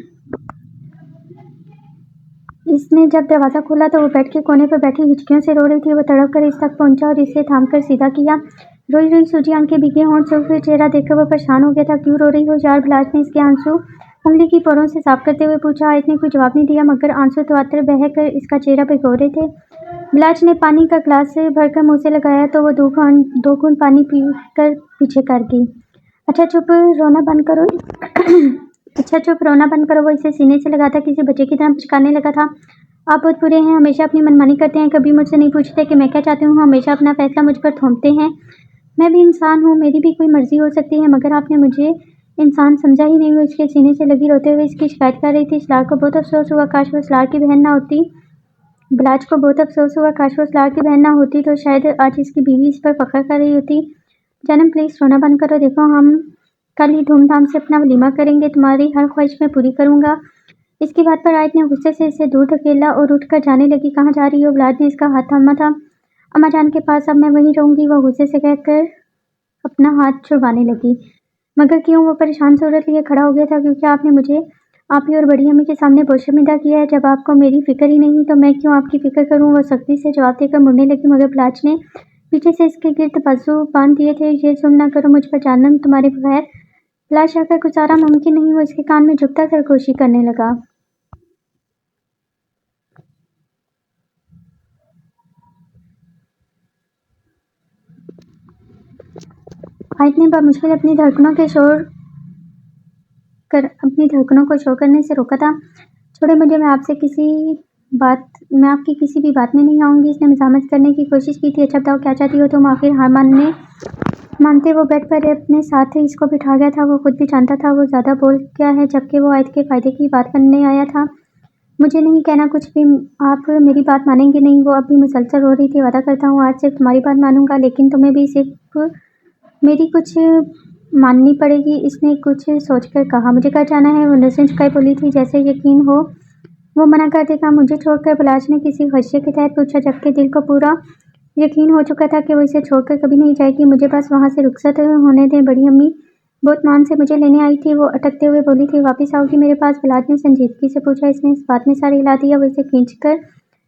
इसने जब दरवाज़ा खोला तो वो बेड के कोने पर बैठी हिचकियों से रो रही थी। वो तड़प कर इस तक पहुंचा और इसे थामकर सीधा किया। रोई रोई सूजी आंखें, भीगे होंठ, सूखे चेहरा देखकर वो परेशान हो गया था। क्यों रो रही हो यार? बिलाज ने इसके आंसू उंगली की पोरों से साफ करते हुए पूछा। आयत ने कोई जवाब नहीं दिया, मगर आंसू तवातर बह कर इसका चेहरा भिगो रहे थे। बिलाज ने पानी का ग्लास भरकर मुँह से लगाया तो वो 2 घूंट पानी पी कर पीछे कर गई। अच्छा चुप रोना बंद करो। वो इसे सीने से लगाता किसी बच्चे की तरह पुचकारने लगा था। आप बहुत बुरे हैं, हमेशा अपनी मनमानी करते हैं, कभी मुझसे नहीं पूछते कि मैं क्या चाहती हूँ, हमेशा अपना फैसला मुझ पर थोपते हैं। मैं भी इंसान हूँ, मेरी भी कोई मर्जी हो सकती है, मगर आपने मुझे इंसान समझा ही नहीं। वो इसके सीने से लगी रोते हुए इसकी शिकायत कर रही थी। सलार को बहुत अफसोस हुआ, काश वो सलार की बहन ना होती। बिलाज को बहुत अफसोस हुआ, काश वो सलार की बहन ना होती तो शायद आज इसकी बीवी इस पर फख्र कर रही होती। जन्म प्लीज़ रोना बंद करो। देखो हम कल ही धूमधाम से अपना वलीमा करेंगे, तुम्हारी हर ख्वाहिश मैं पूरी करूँगा। इसकी बात पर आयत ने गुस्से से इसे दूर धकेला और उठकर जाने लगी। कहाँ जा रही हो? बिलाज ने इसका हाथ थामा था। अम्मा जान के पास, अब मैं वहीं रहूँगी, वो गुस्से से कहकर अपना हाथ छुड़वाने लगी। मगर क्यों? वो परेशान सूरत लिए खड़ा हो गया था। क्योंकि आपने मुझे आप ही और बड़ी अम्मी के सामने बहुत शर्मिंदा किया है। जब आपको मेरी फिक्र ही नहीं तो मैं क्यों आपकी फिक्र करूँ? वो सख्ती से जवाब देकर मुड़ने लगी, मगर बिलाज ने पीछे से इसके गिर्द बाजू बांध दिए थे। ये जुल्म ना करो मुझ पर जानम, तुम्हारे बगैर लाश आकर गुजारा मुमकिन नहीं। वो इसके कान में झुकता सरगोशी करने लगा। आयत ने बामुश्किल अपनी धड़कनों को शोर करने से रोका था। छोड़े मुझे, मैं आपकी किसी भी बात में नहीं आऊँगी। इसने मज़ामत करने की कोशिश की थी। अच्छा बताओ क्या चाहती हो तुम? आखिर हार मानते वो बेड पर अपने साथ इसको बिठा गया था। वो खुद भी जानता था वो ज़्यादा बोल क्या है, जबकि वो आयत के फ़ायदे की बात करने आया था। मुझे नहीं कहना कुछ भी, आप मेरी बात मानेंगे नहीं। वो अभी मुसलसल रो रही थी। वादा करता हूँ आज सिर्फ तुम्हारी बात मानूंगा, लेकिन तुम्हें भी सिर्फ मेरी कुछ माननी पड़ेगी। इसने कुछ सोचकर कहा। मुझे घर जाना है, वो नज़रें झुकाए बोली थी। जैसे यकीन हो वो मना कर देगा मुझे छोड़कर। बिलाज ने किसी खदशे के तहत पूछा, जबकि दिल को पूरा यकीन हो चुका था कि वो इसे छोड़कर कभी नहीं जाएगी। मुझे बस वहाँ से रुखसत होने दें, बड़ी अम्मी बहुत मान से मुझे लेने आई थी। वो अटकते हुए बोली थी, वापस आओगी मेरे पास? बिलाज ने संजीदगी से पूछा। इसने इस बात में सारे हिला दिया। वो इसे खींचकर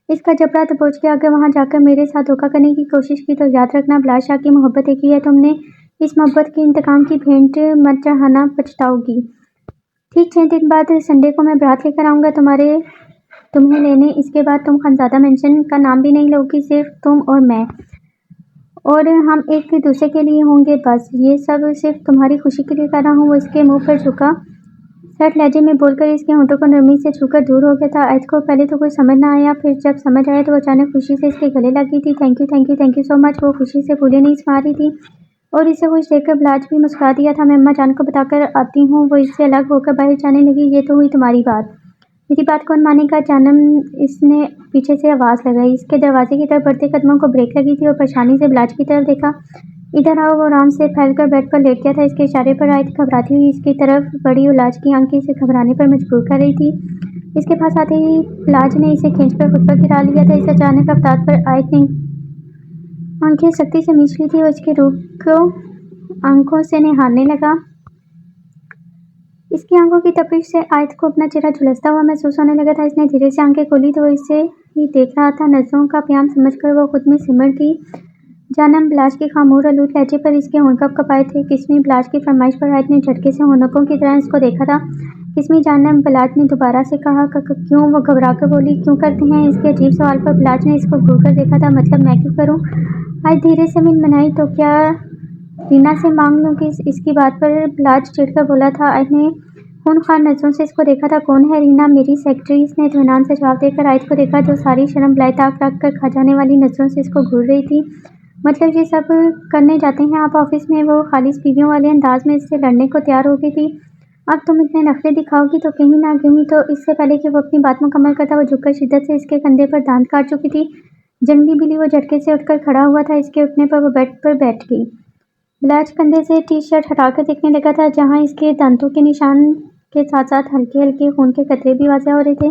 इसका जबड़ा दबोच के अगर वहाँ जाकर मेरे साथ धोखा करने की कोशिश की तो याद रखना, बिलाज शाह की मोहब्बत एक ही है। तुमने इस मोहब्बत के इंतकाम की भेंट मत चढ़ाना, पछताओगी। ठीक 6 दिन बाद संडे को मैं बारात लेकर आऊँगा तुम्हें लेने। इसके बाद तुम खानजादा मेंशन का नाम भी नहीं लोगी, सिर्फ तुम और मैं, और हम एक दूसरे के लिए होंगे। बस ये सब सिर्फ तुम्हारी खुशी के लिए कर रहा हूँ। वो इसके मुंह पर झुका सट लहजे में बोलकर इसके होंठों को नरमी से छूकर दूर हो गया था। आयत को पहले तो कुछ समझ ना आया, फिर जब समझ आया तो अचानक खुशी से इसके गले लगी थी। Thank you so much. वो खुशी से फूले नहीं समा रही थी और इसे खुश देखकर बिलाज भी मुस्कुरा दिया था। मैं अम्मा जान को बताकर आती हूँ। वो इससे अलग होकर बाहर जाने लगी। ये तो हुई तुम्हारी बात, मेरी बात कौन मानेगा जानम? इसने पीछे से आवाज़ लगाई। इसके दरवाजे की तरफ बढ़ते कदमों को ब्रेक लगी थी और परेशानी से बिलाज की तरफ देखा। इधर आओ। वो आराम से फैलकर बेड पर लेट गया था। इसके इशारे पर आयत घबराती हुई इसकी तरफ बड़ी। बिलाज की आंखें इसे घबराने पर मजबूर कर रही थी। इसके पास आते ही बिलाज ने इसे खींचकर खुद पर गिरा लिया था। इस अचानक रफ्तार पर आयत ने आंखें सख्ती से मीच ली थी और उसके रूप को आंखों से निहारने लगा। इसकी आंखों की तपिश से आयत को अपना चेहरा झुलसता हुआ महसूस होने लगा था। इसने धीरे से आंखें खोली तो वो इसे ही देख रहा था। नजरों का प्याम समझकर वो खुद में सिमट गई। जानम ब्लाज के खामोश आलूद लहजे पर इसके होंठ कँपाए थे। किस्मी ब्लाज की फरमाइश पर आयत ने झटके से होनकों की तरह इसको देखा था। किस्मी जानम ब्लाज ने दोबारा से कहा क्यों? वो घबराकर बोली। क्यों करते हैं? इसके अजीब सवाल पर ब्लाज ने इसको घूर कर देखा था। मतलब मैं क्यों करूं? आयत धीरे से मिनमिनाई। तो क्या रीना से मांग लूं? कि इसकी बात पर ब्लाज चिढ़कर बोला था। आयत ने खूनखार नजरों से इसको देखा था। कौन है? रीना, मेरी सेक्रेटरी। इसने इत्मीनान से जवाब देकर आयत को देखा जो सारी शर्म लाए-ताक रख कर खा जाने वाली नजरों से इसको घूर रही थी। मतलब ये सब करने जाते हैं आप ऑफिस में? वो खालिस बीवियों वाले अंदाज में इससे लड़ने को तैयार हो गई थी। अब तुम इतने नखरे दिखाओगी तो कहीं ना कहीं तो इससे पहले कि वो अपनी बात मुकम्मल करता वो झुककर शिद्दत से इसके कंधे पर दांत काट चुकी थी। जंगली बिल्ली वो झटके से उठकर खड़ा हुआ था। इसके उठने पर वो बेड पर बैठ गई। ब्लाज कंधे से टी शर्ट हटाकर देखने लगा था जहाँ इसके दांतों के निशान के साथ साथ हल्के हल्के खून के कतरे भी वाज़ेह हो रहे थे।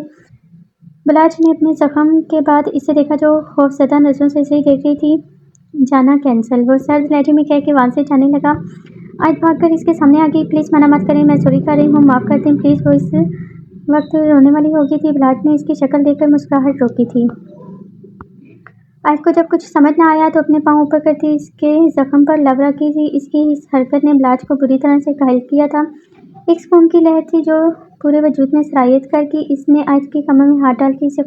ब्लाज ने अपने जख्म के बाद इसे देखा जो खौफजदा नजरों से इसे देख रही थी। जाना कैंसल, वो सर्द लहजे में कह के वहाँ से जाने लगा। आज भागकर इसके सामने आ गई। प्लीज़ मना मत करें, मैं चोरी कर रही हूँ, माफ़ कर दें प्लीज़। वो इस वक्त रोने वाली हो गई थी। ब्लाज ने इसकी शक्ल देखकर मुस्कुराहट रोकी थी। आज को जब कुछ समझ न आया तो अपने पाँव ऊपर करती इसके जख्म पर लब रखी थी। इसकी इस हरकत ने ब्लाज को बुरी तरह से घायल किया था। एक सुकून की लहर थी जो पूरे वजूद में सरायत करके इसने आज की कमर में हाथ डाल के इसे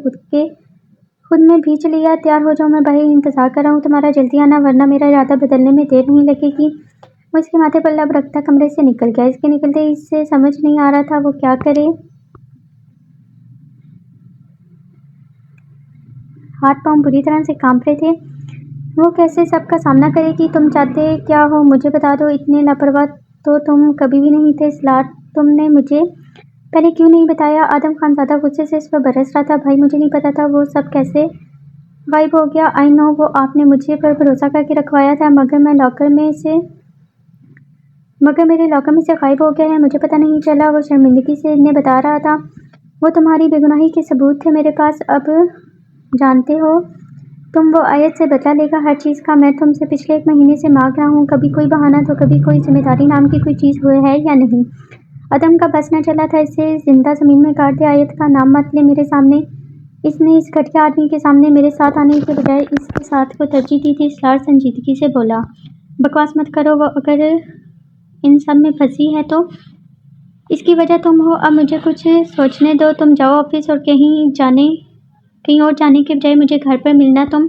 खुद में भींच लिया। तैयार हो जाओ, मैं बाहर इंतजार कर रहा हूँ तुम्हारा, जल्दी आना वरना मेरा इरादा बदलने में देर नहीं लगेगी। वो इसके माथे पर लब रखता कमरे से निकल गया। इसके निकलते इससे समझ नहीं आ रहा था वो क्या करे। हाथ पांव बुरी तरह से कांप रहे थे। वो कैसे सबका सामना करेगी? तुम चाहते क्या हो मुझे बता दो। इतने लापरवाह तो तुम कभी भी नहीं थे स्लाट। तुमने मुझे पहले क्यों नहीं बताया? आदम खानज़ादा गुस्से से इस पर बरस रहा था। भाई मुझे नहीं पता था वो सब कैसे गायब हो गया। आई नो वो आपने मुझे पर भरोसा करके रखवाया था मगर मेरे लॉकर में से गायब हो गया है। मुझे पता नहीं चला। वो शर्मिंदगी से इन्हें बता रहा था। वो तुम्हारी बेगुनाही के सबूत थे मेरे पास। अब जानते हो तुम वो आयत से बदला लेगा हर चीज़ का। मैं तुमसे पिछले 1 महीने से मांग रहा हूँ। कभी कोई बहाना तो कभी कोई जिम्मेदारी नाम की कोई चीज़ हुई है या नहीं? आदम का बस न चला था। इसे जिंदा ज़मीन में काट दे। आयत का नाम मत ले मेरे सामने। इसने इस घटिया आदमी के सामने मेरे साथ आने के बजाय इसके साथ को तरजीह दी थी। स्लार संजीदगी से बोला। बकवास मत करो। वो अगर इन सब में फंसी है तो इसकी वजह तुम हो। अब मुझे कुछ सोचने दो। तुम जाओ ऑफिस और कहीं और जाने के बजाय मुझे घर पर मिलना तुम।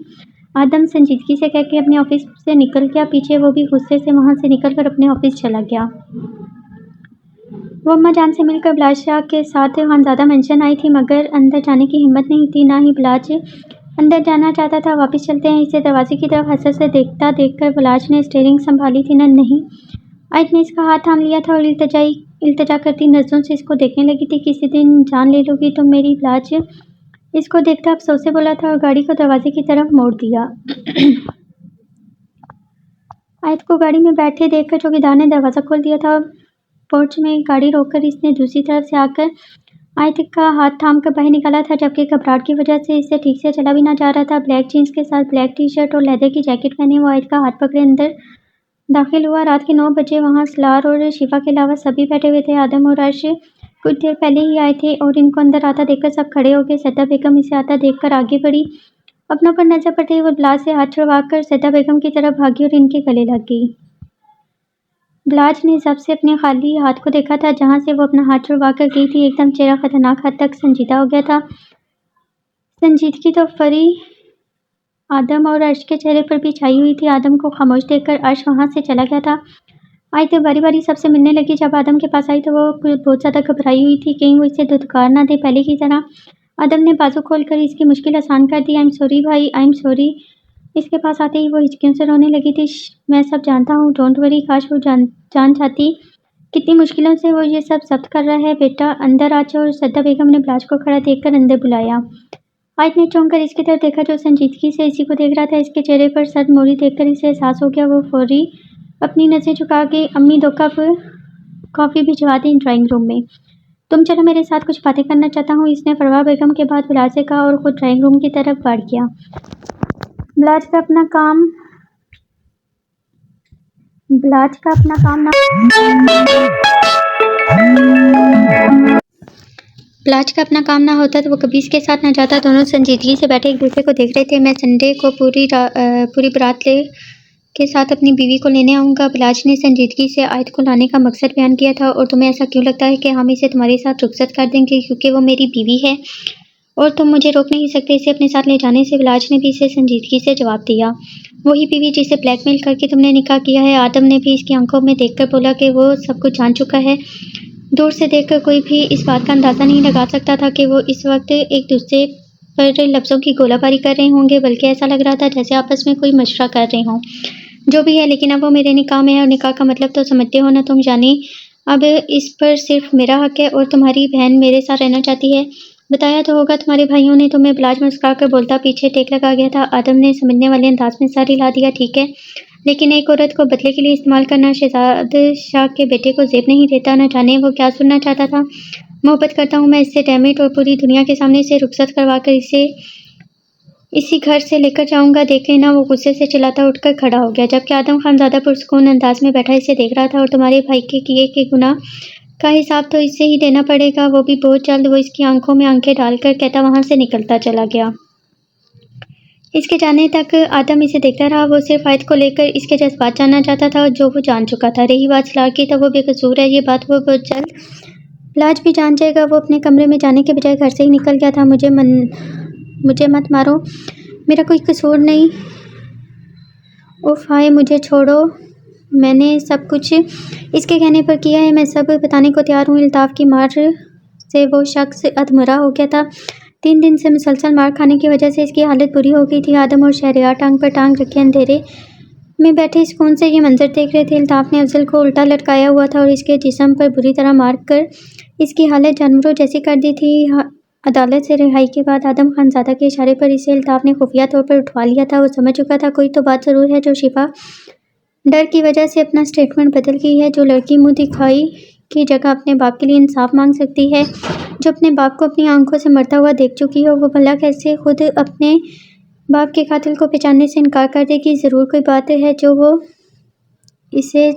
आदम संजीदगी से कह के अपने ऑफिस से निकल गया पीछे। वो भी गुस्से से वहाँ से निकल कर अपने ऑफिस चला गया। वो अम्मा जान से मिलकर ब्लाज शाह के साथ खानज़ादा मेंशन आई थी मगर अंदर जाने की हिम्मत नहीं थी। ना ही ब्लाज अंदर जाना चाहता था। वापस चलते हैं। इसे दरवाजे की तरफ हसरत से देखकर ब्लाज ने स्टीयरिंग संभाली थी। नहीं, आयत ने इसका हाथ थाम लिया था और इल्तिजा करती नजरों से इसको देखने लगी थी। किसी दिन जान ले लोगी तुम मेरी। ब्लाज इसको देखता अफसोस से बोला था और गाड़ी को दरवाजे की तरफ मोड़ दिया। आयत को गाड़ी में बैठे देखकर चौकीदार ने दरवाज़ा खोल दिया था। पोर्च में गाड़ी रोककर इसने दूसरी तरफ से आकर आयत का हाथ थाम कर बाहर निकाला था जबकि घबराहट की वजह से इससे ठीक से चला भी ना जा रहा था। ब्लैक जीन्स के साथ ब्लैक टी शर्ट और लेदर की जैकेट पहने वो आयत का हाथ पकड़े अंदर दाखिल हुआ। रात के 9 बजे। वहाँ स्लार और शिफा के अलावा सभी बैठे हुए थे। आदम और अर्श कुछ देर पहले ही आए थे और इनको अंदर आता देखकर सब खड़े हो गए। सद्दा बेगम इसे आता देखकर आगे बढ़ी। अपनों पर नजर पड़ते ही वो ब्लाज से हाथ छुड़वाकर सद्दा बेगम की तरफ भागी और इनके गले लग गई। ब्लाज ने जब से अपने खाली हाथ को देखा था जहाँ से वो अपना हाथ छुड़वा कर गई थी एकदम चेहरा खतरनाक हद तक संजीदा हो गया था। संजीदगी तो फरी आदम और अर्श के चेहरे पर भी छाई हुई थी। आदम को खामोश देखकर अर्श वहाँ से चला गया था। आई तो बारी बारी सबसे मिलने लगी। जब आदम के पास आई तो वो बहुत ज़्यादा घबराई हुई थी कहीं वो इसे धुतकार ना दे पहले की तरह। आदम ने बाजू खोलकर इसकी मुश्किल आसान कर दी। आई एम सॉरी भाई, आई एम सॉरी। इसके पास आते ही वो हिचकियों से रोने लगी थी। मैं सब जानता हूँ, डोंट वरी। काश वो जान जाती कितनी मुश्किलों से वो ये सब जब्त कर रहा है। बेटा अंदर आ जाओ। सद्दा बेगम ने ब्लाज को खड़ा देखकर अंदर बुलाया। आयत ने चौंक कर इसकी तरफ देखा जो संजीदगी से इसी को देख रहा था। इसके चेहरे पर सर्द मोहरी देखकर इसे एहसास हो गया। वो फौरी अपनी नज़रें झुका के अम्मी 2 कप कॉफ़ी भिजवा दें ड्राइंग रूम में। तुम चलो मेरे साथ कुछ बातें करना चाहता हूँ। इसने फरवा बेगम के बाद ब्लाज से कहा और खुद ड्राइंग रूम की तरफ बढ़ गया। ब्लाज का अपना काम ब्लाज का अपना काम ना ब्लाज का अपना काम ना होता तो वो कभी इसके साथ ना जाता। दोनों संजीदगी से बैठे एक दूसरे को देख रहे थे। मैं संडे को पूरी बारात के साथ अपनी बीवी को लेने आऊँगा। ब्लाज ने संजीदगी से आयत को लाने का मकसद बयान किया था। और तुम्हें ऐसा क्यों लगता है कि हम इसे तुम्हारे साथ रुखसत कर देंगे? क्योंकि वो मेरी बीवी है और तुम मुझे रोक नहीं सकते इसे अपने साथ ले जाने से। ब्लाज ने भी इसे संजीदगी से जवाब दिया। वही बीवी जिसे ब्लैकमेल करके तुमने निकाह किया है। आदम ने भी इसकी आंखों में देखकर बोला कि वो सब कुछ जान चुका है। दूर से देखकर कोई भी इस बात का अंदाज़ा नहीं लगा सकता था कि वो इस वक्त एक दूसरे पर लफ्ज़ों की गोलाबारी कर रहे होंगे, बल्कि ऐसा लग रहा था जैसे आपस में कोई मशवरा कर रहे हों। जो भी है, लेकिन अब वो मेरे निकाह में है और निकाह का मतलब तो समझते हो ना तुम जानी। अब इस पर सिर्फ मेरा हक है और तुम्हारी बहन मेरे साथ रहना चाहती है। बताया तो होगा तुम्हारे भाइयों ने तुम्हें। ब्लाज मुस्कुरा कर बोलता पीछे टेक लगा गया था। आदम ने समझने वाले अंदाज में सर हिला दिया। ठीक है, लेकिन एक औरत को बदले के लिए इस्तेमाल करना शहजाद शाह के बेटे को ज़ेब नहीं देता। न जाने वो क्या सुनना चाहता था। मोहब्बत करता हूँ मैं इससे, डैमिट, और पूरी दुनिया के सामने इसे रुखसत करवा कर इसे इसी घर से लेकर जाऊंगा। देख लेना। वो गुस्से से चिल्लाता उठकर खड़ा हो गया, जबकि आदम खान ज़्यादा पुरसकून अंदाज में बैठा इसे देख रहा था। और तुम्हारे भाई के किए के गुनाह का हिसाब तो इससे ही देना पड़ेगा, वो भी बहुत जल्द। वो इसकी आंखों में आंखें डालकर कहता वहां से निकलता चला गया। इसके जाने तक आदम इसे देखता रहा। वो सिर्फ आयत को लेकर इसके जज्बात जानना चाहता था, जो वो जान चुका था। रही बात सलार की, तो वो बेकसूर है, ये बात वो बहुत जल्द ब्लाज भी जान जाएगा। वो अपने कमरे में जाने के बजाय घर से ही निकल गया था। मुझे मत मारो, मेरा कोई कसूर नहीं। उफ हाय, मुझे छोड़ो, मैंने सब कुछ इसके कहने पर किया है। मैं सब बताने को तैयार हूँ। अल्ताफ़ की मार से वो शख्स अधमरा हो गया था। 3 दिन से मुसलसल मार खाने की वजह से इसकी हालत बुरी हो गई थी। आदम और शहरयार टांग पर टांग रखे अंधेरे में बैठे सुकून से ये मंजर देख रहे थे। अल्ताफ़ ने अफजल को उल्टा लटकाया हुआ था और इसके जिस्म पर बुरी तरह मार कर इसकी हालत जानवरों जैसी कर दी थी। अदालत से रिहाई के बाद आदम खानज़ादा के इशारे पर इसे अल्ताफ़ ने खुफिया तौर पर उठवा लिया था। वो समझ चुका था कोई तो बात ज़रूर है, जो शिफा डर की वजह से अपना स्टेटमेंट बदल गई है। जो लड़की मुंह दिखाई की जगह अपने बाप के लिए इंसाफ मांग सकती है, जो अपने बाप को अपनी आंखों से मरता हुआ देख चुकी हो, वो भला कैसे खुद अपने बाप के कातिल को पहचानने से इनकार कर देगी? ज़रूर कोई बात है जो वो इसे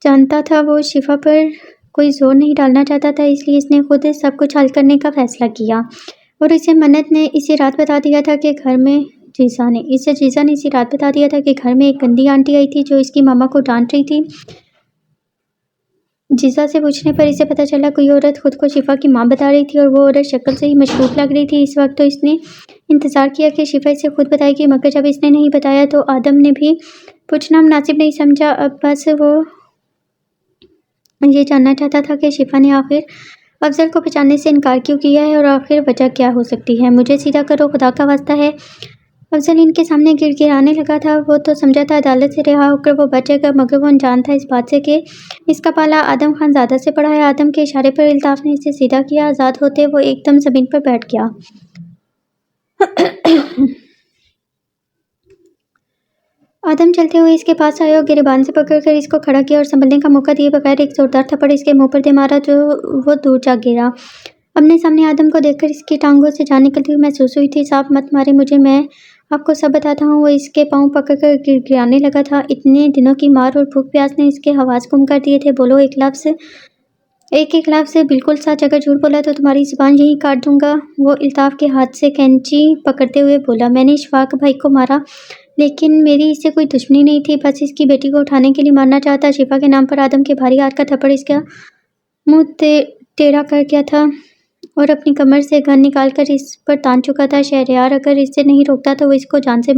जानता था। वो शिफा पर कोई जोर नहीं डालना चाहता था, इसलिए इसने खुद सब कुछ हल करने का फैसला किया। और इसे मन्नत ने इसी रात बता दिया था कि घर में जीजा ने इसी रात बता दिया था कि घर में एक गंदी आंटी आई थी जो इसकी मामा को डांट रही थी। जीजा से पूछने पर इसे पता चला कोई औरत खुद को शिफा की माँ बता रही थी और वो औरत शक्ल से ही मशकूक लग रही थी। इस वक्त तो इसने इंतज़ार किया कि शिफा इसे खुद बताएगी, मगर जब इसने नहीं बताया तो आदम ने भी पूछना मुनासिब नहीं समझा। अब बस वो ये जानना चाहता था कि शिफा ने आखिर अफजल को पहचानने से इनकार क्यों किया है और आखिर वजह क्या हो सकती है। मुझे सीधा करो, खुदा का वास्ता है। अफजल इनके सामने गिड़गिड़ाने लगा था। वो तो समझा था अदालत से रिहा होकर वो बचेगा, मगर वो अनजान था इस बात से कि इसका पाला आदम खानज़ादा से पड़ा है। आदम के इशारे पर अल्ताफ़ ने इसे सीधा किया। आज़ाद होते वो एकदम ज़मीन पर बैठ गया। आदम चलते हुए इसके पास आया और गिरेबान से पकड़कर इसको खड़ा किया और संभलने का मौका दिए बगैर एक जोरदार थप्पड़ इसके मुंह पर दे मारा, जो वो दूर जा गिरा। अपने सामने आदम को देखकर इसकी टांगों से जान निकलती हुई महसूस हुई थी। साफ मत मारे मुझे, मैं आपको सब बताता हूँ। वो इसके पाँव पकड़कर गिड़गिड़ाने लगा था। इतने दिनों की मार और भूख प्यास ने इसके हवास गुम कर दिए थे। बोलो एक एक लफ्ज़ बिल्कुल सच। अगर झूठ बोला तो तुम्हारी ज़ुबान यहीं काट दूंगा। वो अल्ताफ़ के हाथ से कैंची पकड़ते हुए बोला, मैंने इशफाक भाई को मारा, लेकिन मेरी इससे कोई दुश्मनी नहीं थी। बस इसकी बेटी को उठाने के लिए मारना चाहता। शिफा के नाम पर आदम के भारी हाथ का थप्पड़ इसका मुंह टेढ़ा कर गया था और अपनी कमर से गन निकालकर इस पर तान चुका था। शहरयार अगर इससे नहीं रोकता तो वो इसको जान से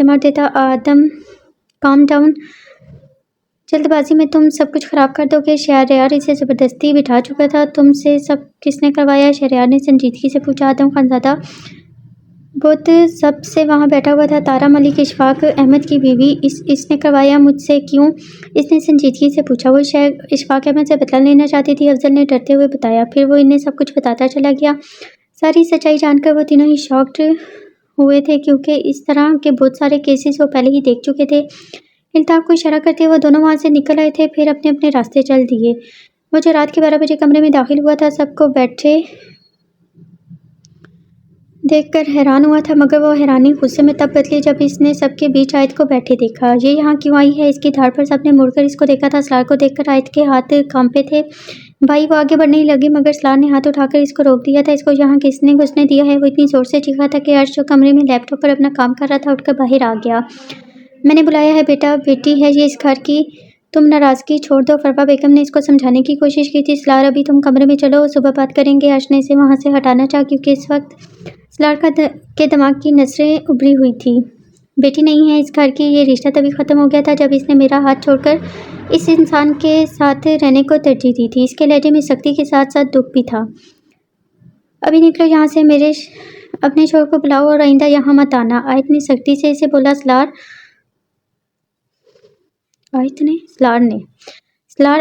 मार देता। आदम काम डाउन, जल्दबाजी में तुम सब कुछ खराब कर दोगे। शहरयार इसे ज़बरदस्ती बिठा चुका था। तुमसे सब किसने करवाया? शहरयार ने संजीदगी से पूछा। आदम खानज़ादा बहुत सबसे वहाँ बैठा हुआ था। तारा मलिक, इशफाक अहमद की बीवी। इसने करवाया? मुझसे क्यों? इसने संजीदगी से पूछा। वो शायद इशफाक अहमद से बदला लेना चाहती थी, अफजल ने डरते हुए बताया। फिर वो इन्हें सब कुछ बताता चला गया। सारी सच्चाई जानकर वो तीनों ही शॉक्ड हुए थे, क्योंकि इस तरह के बहुत सारे केसेस वो पहले ही देख चुके थे। अल्ताफ़ को इशारा करते हुए वो दोनों वहाँ से निकल आए थे, फिर अपने अपने रास्ते चल दिए। वो जो रात के 12 बजे कमरे में दाखिल हुआ था, सबको बैठे देखकर हैरान हुआ था, मगर वो हैरानी गुस्से में तब बदली जब इसने सबके बीच आयत को बैठे देखा। ये यहाँ क्यों आई है? इसकी धार पर सबने मुड़कर इसको देखा था। सलार को देखकर आयत के हाथ कांपे थे। भाई वो आगे बढ़ने ही लगी, मगर सलार ने हाथ उठाकर इसको रोक दिया था। इसको यहाँ किसने घुसने दिया है? वो इतनी जोर से चीखा था कि अर्श जो कमरे में लैपटॉप पर अपना काम कर रहा था उठकर बाहर आ गया। मैंने बुलाया है बेटा, बेटी है ये इस घर की, तुम नाराज़गी छोड़ दो। फरवा बेगम ने इसको समझाने की कोशिश की थी। सलार अभी तुम कमरे में चलो, सुबह बात करेंगे। अर्श ने इसे वहाँ से हटाना चाहा क्योंकि इस वक्त सलार के दिमाग की नसें उभरी हुई थी। बेटी नहीं है इस घर की। ये रिश्ता तभी ख़त्म हो गया था जब इसने मेरा हाथ छोड़कर इस इंसान के साथ रहने को तरजीह दी थी। इसके लहजे में सख्ती के साथ साथ दुख भी था। अभी निकलो यहाँ से, मेरे अपने शोर को बुलाओ और आइंदा यहाँ मत आना। आयत ने सख्ती से इसे बोला। सलार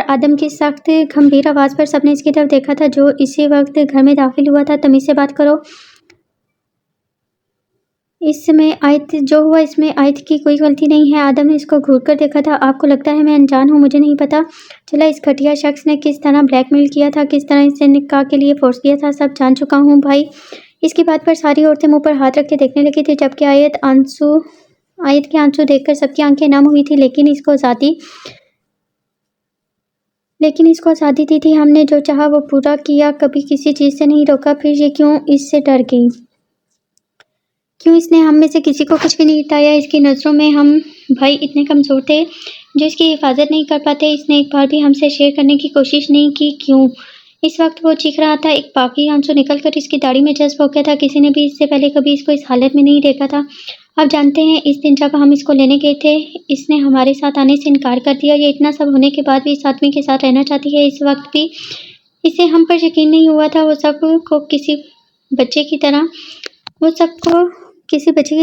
आदम की सख्त गंभीर आवाज़ पर सबने इसकी तरफ देखा था जो इसी वक्त घर में दाखिल हुआ था। तमीज़ से बात करो। इसमें आयत की कोई गलती नहीं है। आदम ने इसको घूर कर देखा था। आपको लगता है मैं अनजान हूँ? मुझे नहीं पता चला इस घटिया शख्स ने किस तरह ब्लैकमेल किया था, किस तरह इसे निकाह के लिए फोर्स किया था। सब जान चुका हूँ भाई। इसकी बात पर सारी औरतें मुंह पर हाथ रख के देखने लगी थी, जबकि आयत के आंसू देखकर सबकी आंखें नम हुई थी। लेकिन इसको आज़ादी दी थी हमने, जो चाहा वो पूरा किया, कभी किसी चीज़ से नहीं रोका। फिर ये क्यों इससे डर गई? क्यों इसने हम में से किसी को कुछ भी नहीं हटाया? इसकी नज़रों में हम भाई इतने कमज़ोर थे जो इसकी हिफाजत नहीं कर पाते। इसने एक बार भी हमसे शेयर करने की कोशिश नहीं की। क्यों? इस वक्त वो चीख रहा था। एक बाकी आंसू निकलकर इसकी दाढ़ी में जज्ब हो गया था। किसी ने भी इससे पहले कभी इसको इस हालत में नहीं देखा था। अब जानते हैं, इस दिन जब हम इसको लेने गए थे इसने हमारे साथ आने से इनकार कर दिया। ये इतना सब होने के बाद भी इस आदमी के साथ रहना चाहती है। इस वक्त भी इसे हम पर यकीन नहीं हुआ था। वो सबको किसी बच्चे की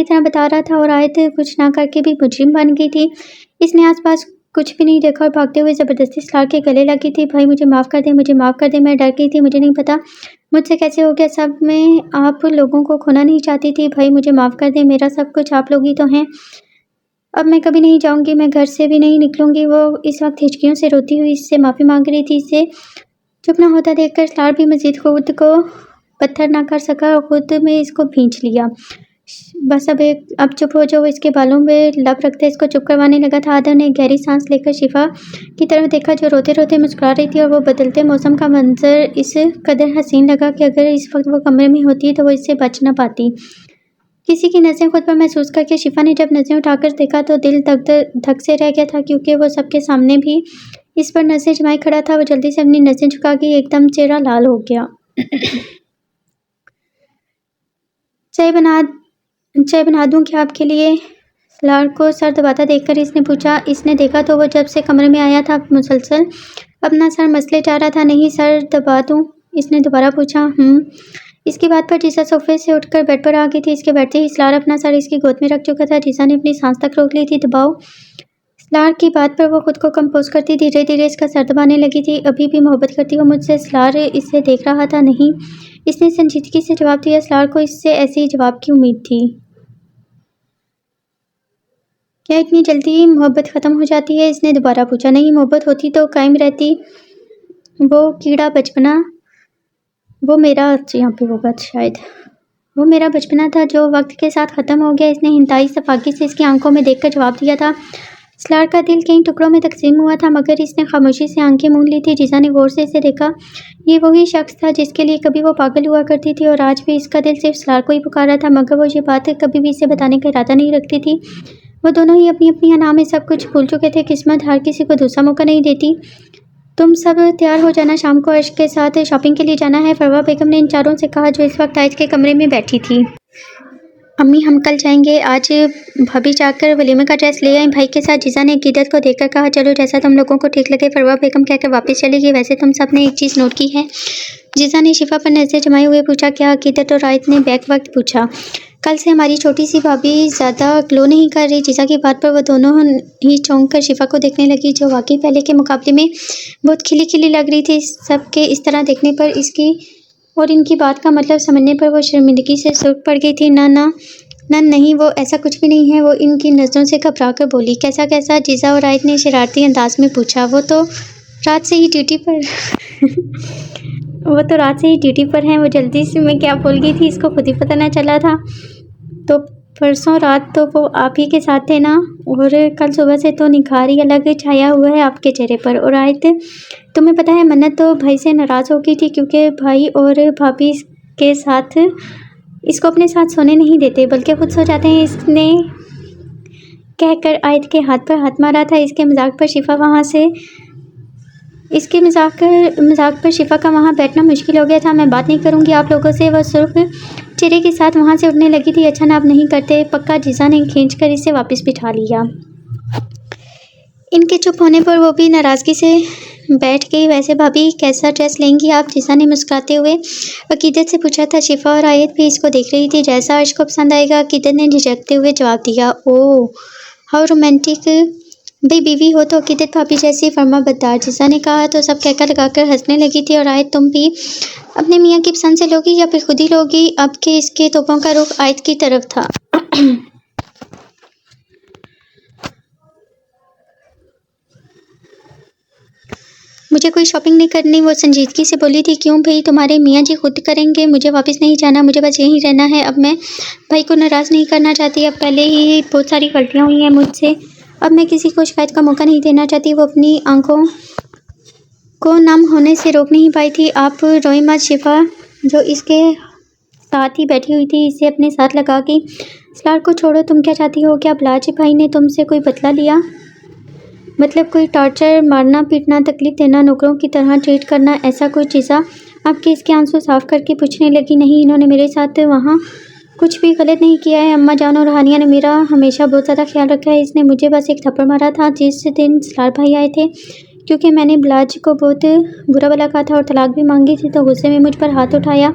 तरह बता रहा था और आयत कुछ ना करके भी मुजरिम बन गई थी। इसने आसपास कुछ भी नहीं देखा और भागते हुए ज़बरदस्ती सलार के गले लगी थी। भाई मुझे माफ़ कर दे, मुझे माफ़ कर दे। मैं डर गई थी, मुझे नहीं पता मुझसे कैसे हो गया। सब में आप लोगों को खोना नहीं चाहती थी। भाई मुझे माफ़ कर दे, मेरा सब कुछ आप लोग ही तो हैं। अब मैं कभी नहीं जाऊँगी, मैं घर से भी नहीं निकलूँगी। वो इस वक्त हिचकियों से रोती हुई इससे माफ़ी मांग रही थी। इसे चुप ना होता देखकर सलार भी मज़ीद खुद को पत्थर ना कर सका और खुद में इसको भींच लिया। बस अब चुप हो जाओ। इसके बालों में लब रखते इसको चुप करवाने लगा था। आदम ने गहरी सांस लेकर शिफा की तरफ देखा जो रोते रोते मुस्कुरा रही थी और वो बदलते मौसम का मंजर इस कदर हसीन लगा कि अगर इस वक्त वो कमरे में होती तो वो इससे बच ना पाती। किसी की नज़रें खुद पर महसूस करके शिफा ने जब नज़रें उठाकर देखा तो दिल धक से रह गया था, क्योंकि वो सबके सामने भी इस पर नज़रें जमाए खड़ा था। वो जल्दी से अपनी नज़रें झुका के एकदम चेहरा लाल हो गया। चाय बना दूं क्या आपके लिए? सलार को सर दबाता देखकर इसने पूछा। इसने देखा तो वो जब से कमरे में आया था मुसलसल अपना सर मसले जा रहा था। नहीं, सर दबा दूं? इसने दोबारा पूछा। इसकी बात पर जीसा सोफे से उठकर बेड पर आ गई थी। इसके बैठते ही सलार अपना सर इसकी गोद में रख चुका था। जीसा ने अपनी सांस तक रोक ली थी। दबाओ। सलार की बात पर वो खुद को कंपोज करती धीरे धीरे इसका सर दबाने लगी थी। अभी भी मोहब्बत करती हो मुझसे? सलार इसे देख रहा था। नहीं, इसने संजीदगी से जवाब दिया। सलार को इससे ऐसे ही जवाब की उम्मीद थी। क्या इतनी जल्दी मोहब्बत ख़त्म हो जाती है? इसने दोबारा पूछा। नहीं, मोहब्बत होती तो कायम रहती। वो कीड़ा बचपना, वो मेरा यहाँ पे होगा शायद, वो मेरा बचपना था जो वक्त के साथ ख़त्म हो गया। इसने इंतहाई सफाकी से इसकी आंखों में देखकर जवाब दिया था। सलार का दिल कई टुकड़ों में तकसीम हुआ था, मगर इसने खामोशी से आंखें मूंद ली थी। जीजा ने गौर से इसे देखा। ये वही शख्स था जिसके लिए कभी वो पागल हुआ करती थी और आज भी इसका दिल सिर्फ सलार को ही पुकारा था, मगर वो ये बात कभी भी इसे बताने का इरादा नहीं रखती थी। वो दोनों ही अपनी अपनी अना में सब कुछ भूल चुके थे। किस्मत हर किसी को दूसरा मौका नहीं देती। तुम सब तैयार हो जाना, शाम को अर्श के साथ शॉपिंग के लिए जाना है, फरवा बेगम ने इन चारों से कहा जो इस वक्त आयत के कमरे में बैठी थी। अम्मी हम कल जाएंगे, आज भाभी जाकर वलीमे का ड्रेस ले आए भाई के साथ। जीजा ने अकीदत को देखकर कहा चलो जैसा तुम लोगों को ठीक लगे। फरवा बेगम कहकर वापस चली गई। वैसे तुम सब ने एक चीज़ नोट की है? जीजा ने शिफा पर नजर जमाए हुए पूछा। क्या? अकीदत और आयत ने बैक वक्त पूछा। कल से हमारी छोटी सी भाभी ज़्यादा ग्लो नहीं कर रही। जीजा की बात पर वो दोनों ही चौंक कर शिफा को देखने लगी, जो वाकई पहले के मुकाबले में बहुत खिली खिली लग रही थी। सबके इस तरह देखने पर इसकी और इनकी बात का मतलब समझने पर वो शर्मिंदगी से सुर्ख पड़ गई थी। ना नहीं, वो ऐसा कुछ भी नहीं है। वो इनकी नज़रों से घबरा कर बोली। कैसा? जीजा और आयत ने शरारती अंदाज में पूछा। वो तो रात से ही ड्यूटी पर वो तो रात से ही ड्यूटी पर हैं, वो जल्दी से मैं क्या बोल गई थी इसको खुद ही पता ना चला था। तो परसों रात तो वो आप ही के साथ थे ना, और कल सुबह से तो निखार ही अलग छाया हुआ है आपके चेहरे पर। और आयत, तुम्हें पता है मन्नत तो भाई से नाराज़ हो गई थी क्योंकि भाई और भाभी के साथ इसको अपने साथ सोने नहीं देते, बल्कि खुद सो जाते हैं। इसने कहकर आयत के हाथ पर हाथ मारा था। इसके मजाक पर शिफा का वहाँ बैठना मुश्किल हो गया था। मैं बात नहीं करूँगी आप लोगों से। वह सुर्ख चेहरे के साथ वहाँ से उठने लगी थी। अच्छा ना, आप नहीं करते पक्का। जीजा ने खींचकर इसे वापस बिठा लिया। इनके चुप होने पर वो भी नाराज़गी से बैठ गई। वैसे भाभी कैसा ड्रेस लेंगी आप? जीजा ने मुस्कुराते हुए अकीदत से पूछा था। शिफा और आयत भी इसको देख रही थी। जैसा अर्श को पसंद आएगा, अकीदत ने झिझकते हुए जवाब दिया। Oh how romantic. भाई बीवी हो तो अकीदत भाभी जैसी फर्मा बरदार। जीजा ने कहा तो सब कहकर लगाकर हंसने लगी थी। और आयत, तुम भी अपने मियाँ की पसंद से लोगी या फिर खुद ही लोगी? अब के इसके तोपों का रुख आयत की तरफ था। मुझे कोई शॉपिंग नहीं करनी, वो संजीदगी से बोली थी। क्यों भाई, तुम्हारे मियाँ जी खुद करेंगे, मुझे वापस नहीं जाना, मुझे बस यहीं रहना है। अब मैं भाई को नाराज़ नहीं करना चाहती। अब पहले ही बहुत सारी गलतियाँ हुई हैं मुझसे, अब मैं किसी को शिकायत का मौका नहीं देना चाहती। वो अपनी आंखों को नम होने से रोक नहीं पाई थी। आप रोई मत। शिफा जो इसके साथ ही बैठी हुई थी, इसे अपने साथ लगा के, सलार को छोड़ो, तुम क्या चाहती हो? क्या ब्लाच भाई ने तुमसे कोई बदला लिया? मतलब कोई टॉर्चर, मारना पीटना, तकलीफ देना, नौकरों की तरह ट्रीट करना, ऐसा कोई चीज़ा? आपके इसके आंसू साफ करके पूछने लगी। नहीं, इन्होंने मेरे साथ वहाँ कुछ भी गलत नहीं किया है। अम्मा जान और हानिया ने मेरा हमेशा बहुत ज़्यादा ख्याल रखा है। इसने मुझे बस एक थप्पड़ मारा था जिस दिन सलार भाई आए थे, क्योंकि मैंने ब्लाज को बहुत बुरा भला कहा था और तलाक भी मांगी थी। तो गुस्से में मुझ पर हाथ उठाया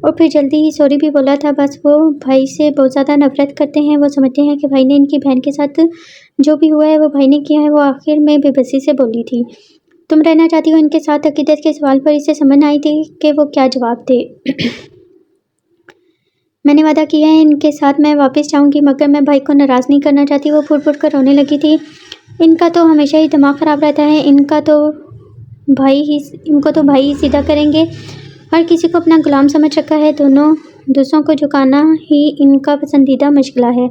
और फिर जल्दी ही सॉरी भी बोला था। बस वो भाई से बहुत ज़्यादा नफरत करते हैं। वो समझते हैं कि भाई ने इनकी बहन के साथ जो भी हुआ है वो भाई ने किया है। वो आखिर में बेबसी से बोली थी, तुम रहना चाहती हो इनके साथ? अकीदत के सवाल पर इसे समझ आई थी कि वो क्या जवाब दे। मैंने वादा किया है इनके साथ मैं वापस जाऊंगी, मगर मैं भाई को नाराज़ नहीं करना चाहती। वो फुट फुट कर रोने लगी थी। इनका तो हमेशा ही दिमाग ख़राब रहता है। इनको तो भाई ही सीधा करेंगे। हर किसी को अपना गुलाम समझ रखा है। दोनों दूसरों को झुकाना ही इनका पसंदीदा मशगला है।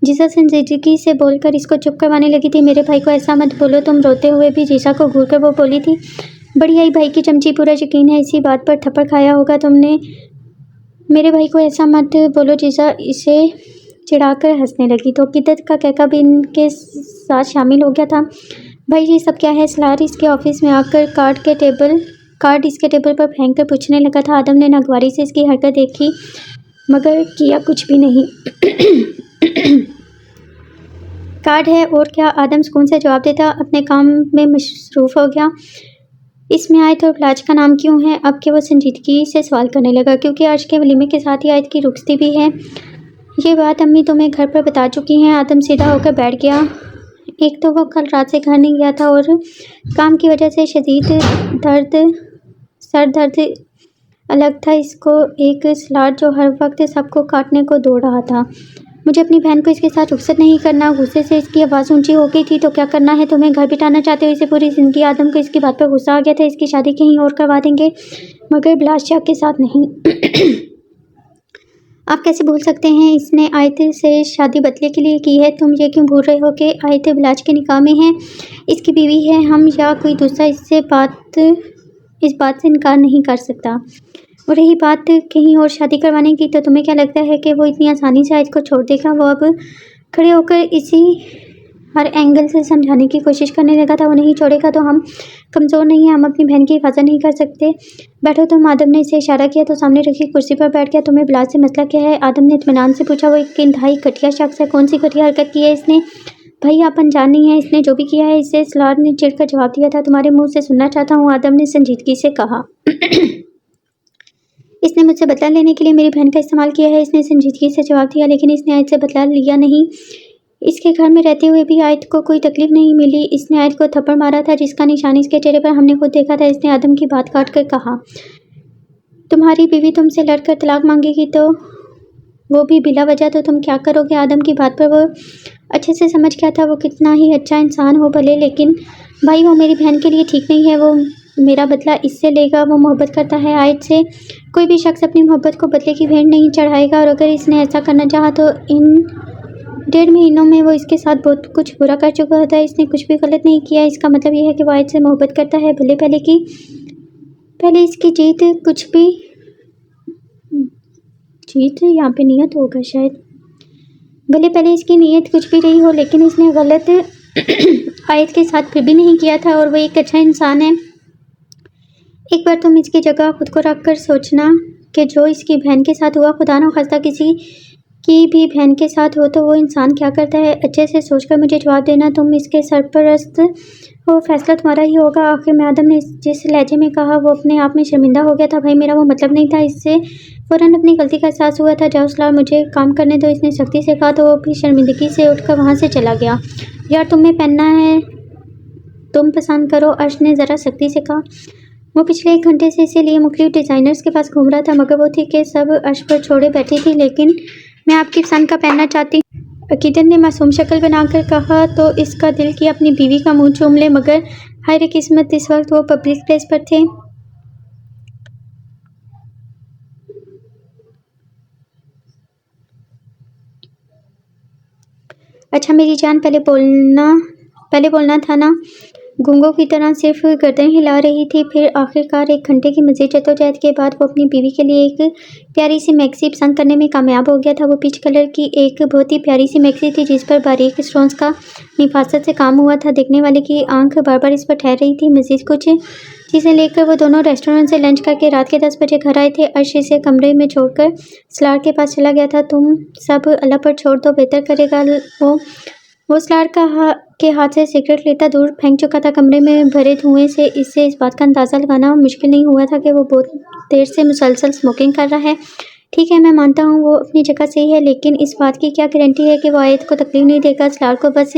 जीसा संजीदगी से बोलकर इसको चुप करवाने लगी थी। मेरे भाई को ऐसा मत बोलो तुम। रोते हुए भी जीसा को घूर कर वो बोली थी। बड़ी आई भाई की चमची, पूरा यकीन है इसी बात पर थप्पड़ खाया होगा तुमने। मेरे भाई को ऐसा मत बोलो जीसा, इसे चिढ़ाकर हंसने लगी। तो अकीदत का कहका भी इनके साथ शामिल हो गया था। भाई ये सब क्या है? सलार इसके ऑफिस में आकर कार्ड इसके टेबल पर फेंक कर पूछने लगा था। आदम ने नागवारी से इसकी हरकत देखी मगर किया कुछ भी नहीं। कार्ड है और क्या? आदम सुकून से जवाब देता, अपने काम में मशरूफ़ हो गया। इसमें आयत और ब्लाज का नाम क्यों है? अब के वो संजीदगी से सवाल करने लगा, क्योंकि अर्श के वलीमे के साथ ही आयत की रुखसती भी है। ये बात अम्मी तुम्हें घर पर बता चुकी हैं। आदम सीधा होकर बैठ गया। एक तो वो कल रात से घर नहीं गया था और काम की वजह से शदीद सर दर्द अलग था इसको। एक सलार जो हर वक्त सबको काटने को दौड़ रहा था। मुझे अपनी बहन को इसके साथ रुखसत नहीं करना। गुस्से से इसकी आवाज़ ऊंची हो गई थी। तो क्या करना है तुम्हें? घर बिठाना चाहते हो इसे पूरी ज़िंदगी? आदम को इसकी बात पर गुस्सा आ गया था। इसकी शादी कहीं और करवा देंगे, मगर बिलाशा के साथ नहीं। आप कैसे भूल सकते हैं? इसने आयत से शादी बदले के लिए की है। तुम ये क्यों भूल रहे हो कि आयत बिलाज के निकाह में है, इसकी बीवी है। हम या कोई दूसरा इस बात से इनकार नहीं कर सकता। और रही बात कहीं और शादी करवाने की, तो तुम्हें क्या लगता है कि वो इतनी आसानी से आयत को छोड़ देगा? वो अब खड़े होकर इसी हर एंगल से समझाने की कोशिश करने लगा था। वो नहीं छोड़ेगा तो हम कमज़ोर नहीं हैं, हम अपनी बहन की हिफाजत नहीं कर सकते। बैठो तुम। आदम ने इसे इशारा किया तो सामने रखी कुर्सी पर बैठ गया। तुम्हें बिलाज से मसला क्या है? आदम ने इत्मीनान से पूछा। वो एक इंतहाई घटिया शख्स है। कौन सी घटिया हरकत की है इसने? भाई आप अनजान नहीं है इसने जो भी किया है। इसे सलार ने चिढ़कर जवाब दिया था। तुम्हारे मुँह से सुनना चाहता हूँ, आदम ने संजीदगी से कहा। इसने मुझसे बदला लेने के लिए मेरी बहन का इस्तेमाल किया है, इसने संजीदगी से जवाब दिया। लेकिन इसने आयत से बदला लिया नहीं। इसके घर में रहते हुए भी आयत को कोई तकलीफ नहीं मिली। इसने आयत को थप्पड़ मारा था जिसका निशान इसके चेहरे पर हमने खुद देखा था। इसने आदम की बात काट कर कहा, तुम्हारी बीवी तुमसे लड़कर तलाक मांगेगी तो वो भी बिला वजह, तो तुम क्या करोगे? आदम की बात पर वो अच्छे से समझ गया था। वो कितना ही अच्छा इंसान हो भले, लेकिन भाई वो मेरी बहन के लिए ठीक नहीं है। वो मेरा बदला इससे लेगा। वो मोहब्बत करता है आयत से। कोई भी शख्स अपनी मोहब्बत को बदले की भेंट नहीं चढ़ाएगा, और अगर इसने ऐसा करना चाहा तो इन 1.5 महीनों में वो इसके साथ बहुत कुछ बुरा कर चुका होता है। इसने कुछ भी गलत नहीं किया। इसका मतलब ये है कि वो आयत से मोहब्बत करता है। भले पहले इसकी जीत यहाँ पे नियत होगा शायद। भले पहले इसकी नीयत कुछ भी रही हो, लेकिन इसने गलत आयत के साथ फिर भी नहीं किया था, और वो एक अच्छा इंसान है। एक बार तुम इसकी जगह खुद को रख कर सोचना कि जो इसकी बहन के साथ हुआ, खुदा न खास्ता किसी की भी बहन के साथ हो, तो वो इंसान क्या करता है। अच्छे से सोचकर मुझे जवाब देना। तुम इसके सरपरस्त हो, फैसला तुम्हारा ही होगा। आखिर में आदम ने जिस लहजे में कहा वो अपने आप में शर्मिंदा हो गया था। भाई मेरा वो मतलब नहीं था। इससे फ़ौरन अपनी गलती का एहसास हुआ था। जाओ सलार, मुझे काम करने दो, इसने सख्ती से कहा। तो वो भी शर्मिंदगी से उठकर वहाँ से चला गया। यार तुम्हें पहनना है, तुम पसंद करो, अर्श ने ज़रा सख्ती से कहा। वो पिछले 1 घंटे से इसीलिए मुख्तलिफ डिज़ाइनर्स के पास घूम रहा था, मगर वो थी कि सब अर्श पर छोड़े बैठी थी। लेकिन मैं आपकी पसंद का पहनना चाहती। अकीदत ने मासूम शक्ल बनाकर कहा। तो इसका दिल किया अपनी बीवी का मुंह चूम ले, मगर हाय किस्मत, इस वक्त वो पब्लिक प्लेस पर थे। अच्छा मेरी जान, पहले बोलना था ना। गूंगों की तरह सिर्फ गर्दन हिला रही थी। फिर आखिरकार 1 घंटे की मज़ीद जद्दोजहद के बाद वो अपनी बीवी के लिए एक प्यारी सी मैक्सी पसंद करने में कामयाब हो गया था। वो पीच कलर की एक बहुत ही प्यारी सी मैक्सी थी, जिस पर बारीक स्टोन्स का निफासत से काम हुआ था। देखने वाले की आंख बार बार इस पर ठहर रही थी। मज़ीद कुछ चीज़ें लेकर वो दोनों रेस्टोरेंट से लंच करके रात के 10 बजे घर आए थे। अर्श इसे कमरे में छोड़कर सलार के पास चला गया था। तुम सब अल्लाह पर छोड़ दो, बेहतर करेगा। वो सलार के हाथ से सिगरेट लेता दूर फेंक चुका था। कमरे में भरे धुएं से इससे इस बात का अंदाज़ा लगाना मुश्किल नहीं हुआ था कि वो बहुत देर से मुसलसल स्मोकिंग कर रहा है। ठीक है, मैं मानता हूँ वो अपनी जगह सही है, लेकिन इस बात की क्या गारंटी है कि वो आयत को तकलीफ नहीं देगा। सलार को बस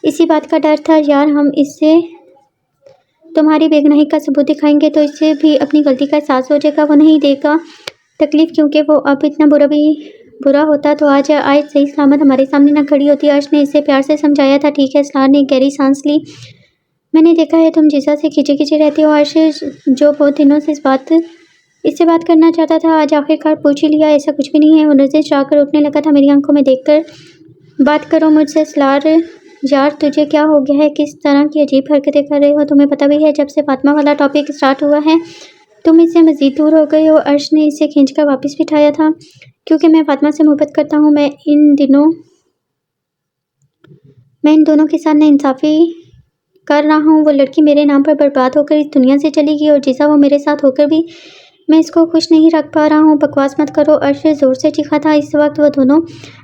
इसी बात का डर था। यार हम इससे तुम्हारी बेगुनाही का सबूत दिखाएंगे तो इससे भी अपनी गलती का एहसास हो जाएगा। वो नहीं देगा तकलीफ, क्योंकि वो अब इतना बुरा होता तो आज आयत सही सलामत हमारे सामने ना खड़ी होती। अर्श ने इसे प्यार से समझाया था। ठीक है। सलार ने गहरी सांस ली। मैंने देखा है तुम जीजा से खिंचे रहती हो। अर्श जो बहुत दिनों से इससे बात करना चाहता था, आज आखिरकार पूछ ही लिया। ऐसा कुछ भी नहीं है। वो नज़र चढ़ाकर उठने लगा था। मेरी आंखों में देखकर बात करो मुझसे। सलार यार तुझे क्या हो गया है? किस तरह की अजीब हरकतें कर रहे हो? तुम्हें पता भी है जब से फातिमा वाला टॉपिक स्टार्ट हुआ है तुम इससे मज़ीद दूर हो गए हो। अर्श ने इसे खींचकर वापस बिठाया था। क्योंकि मैं फातिमा से मोहब्बत करता हूँ। मैं इन दोनों के साथ नाइंसाफ़ी कर रहा हूँ। वो लड़की मेरे नाम पर बर्बाद होकर इस दुनिया से चली गई, और जीजा वो मेरे साथ होकर भी मैं इसको खुश नहीं रख पा रहा हूँ। बकवास मत करो, अर्श ज़ोर से चीखा था। इस वक्त वो दोनों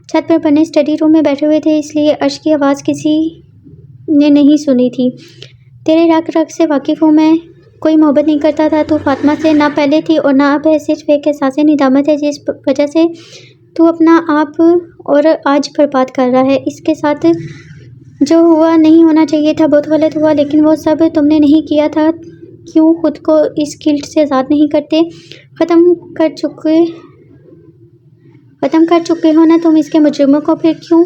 छत पर बने स्टडी रूम में बैठे हुए थे, इसलिए अर्श की आवाज़ किसी ने नहीं सुनी थी। तेरे रग से वाकिफ़ हूँ मैं। कोई मोहब्बत नहीं करता था तू फातिमा से, ना पहले थी और ना अब है। सिर्फ एक एहसास निदामत है जिस वजह से तू अपना आप और आज बर्बाद कर रहा है। इसके साथ जो हुआ नहीं होना चाहिए था, बहुत गलत हुआ, लेकिन वो सब तुमने नहीं किया था। क्यों खुद को इस गिल्ट से आज़ाद नहीं करते? ख़त्म कर चुके हो ना तुम इसके मुजरिमों को। फिर क्यों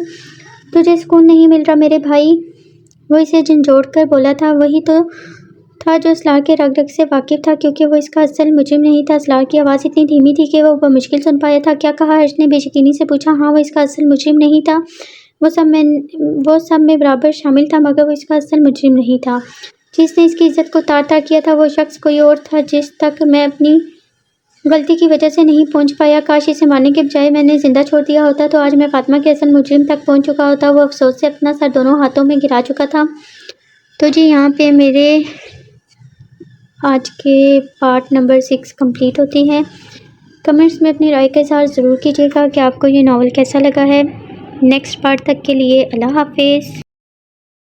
तुझे सुकून नहीं मिल रहा मेरे भाई? वो इसे झंझोड़ कर बोला था। वही तो था जो सलार के रग से वाकिफ़ था, क्योंकि वो इसका असल मुजरिम नहीं था। सलार की आवाज़ इतनी धीमी थी कि वो बमुश्किल सुन पाया था। क्या कहा? अर्श ने बेयकीनी से पूछा। हाँ, वो इसका असल मुजरिम नहीं था। वो सब में बराबर शामिल था, मगर वो इसका असल मुजरिम नहीं था। जिसने इसकी इज्जत को तार-तार किया था वो शख्स कोई और था, जिस तक मैं अपनी गलती की वजह से नहीं पहुंच पाया। काश इसे मारने के बजाय मैंने जिंदा छोड़ दिया होता तो आज मैं फातिमा के असल मुजरिम तक पहुंच चुका होता। वो अफसोस से अपना सर दोनों हाथों में गिरा चुका था। तो जी यहाँ पे मेरे आज के पार्ट नंबर 6 कंप्लीट होती है। कमेंट्स में अपनी राय के साथ ज़रूर कीजिएगा कि आपको ये नावल कैसा लगा है। नेक्स्ट पार्ट तक के लिए अल्लाह हाफिज़।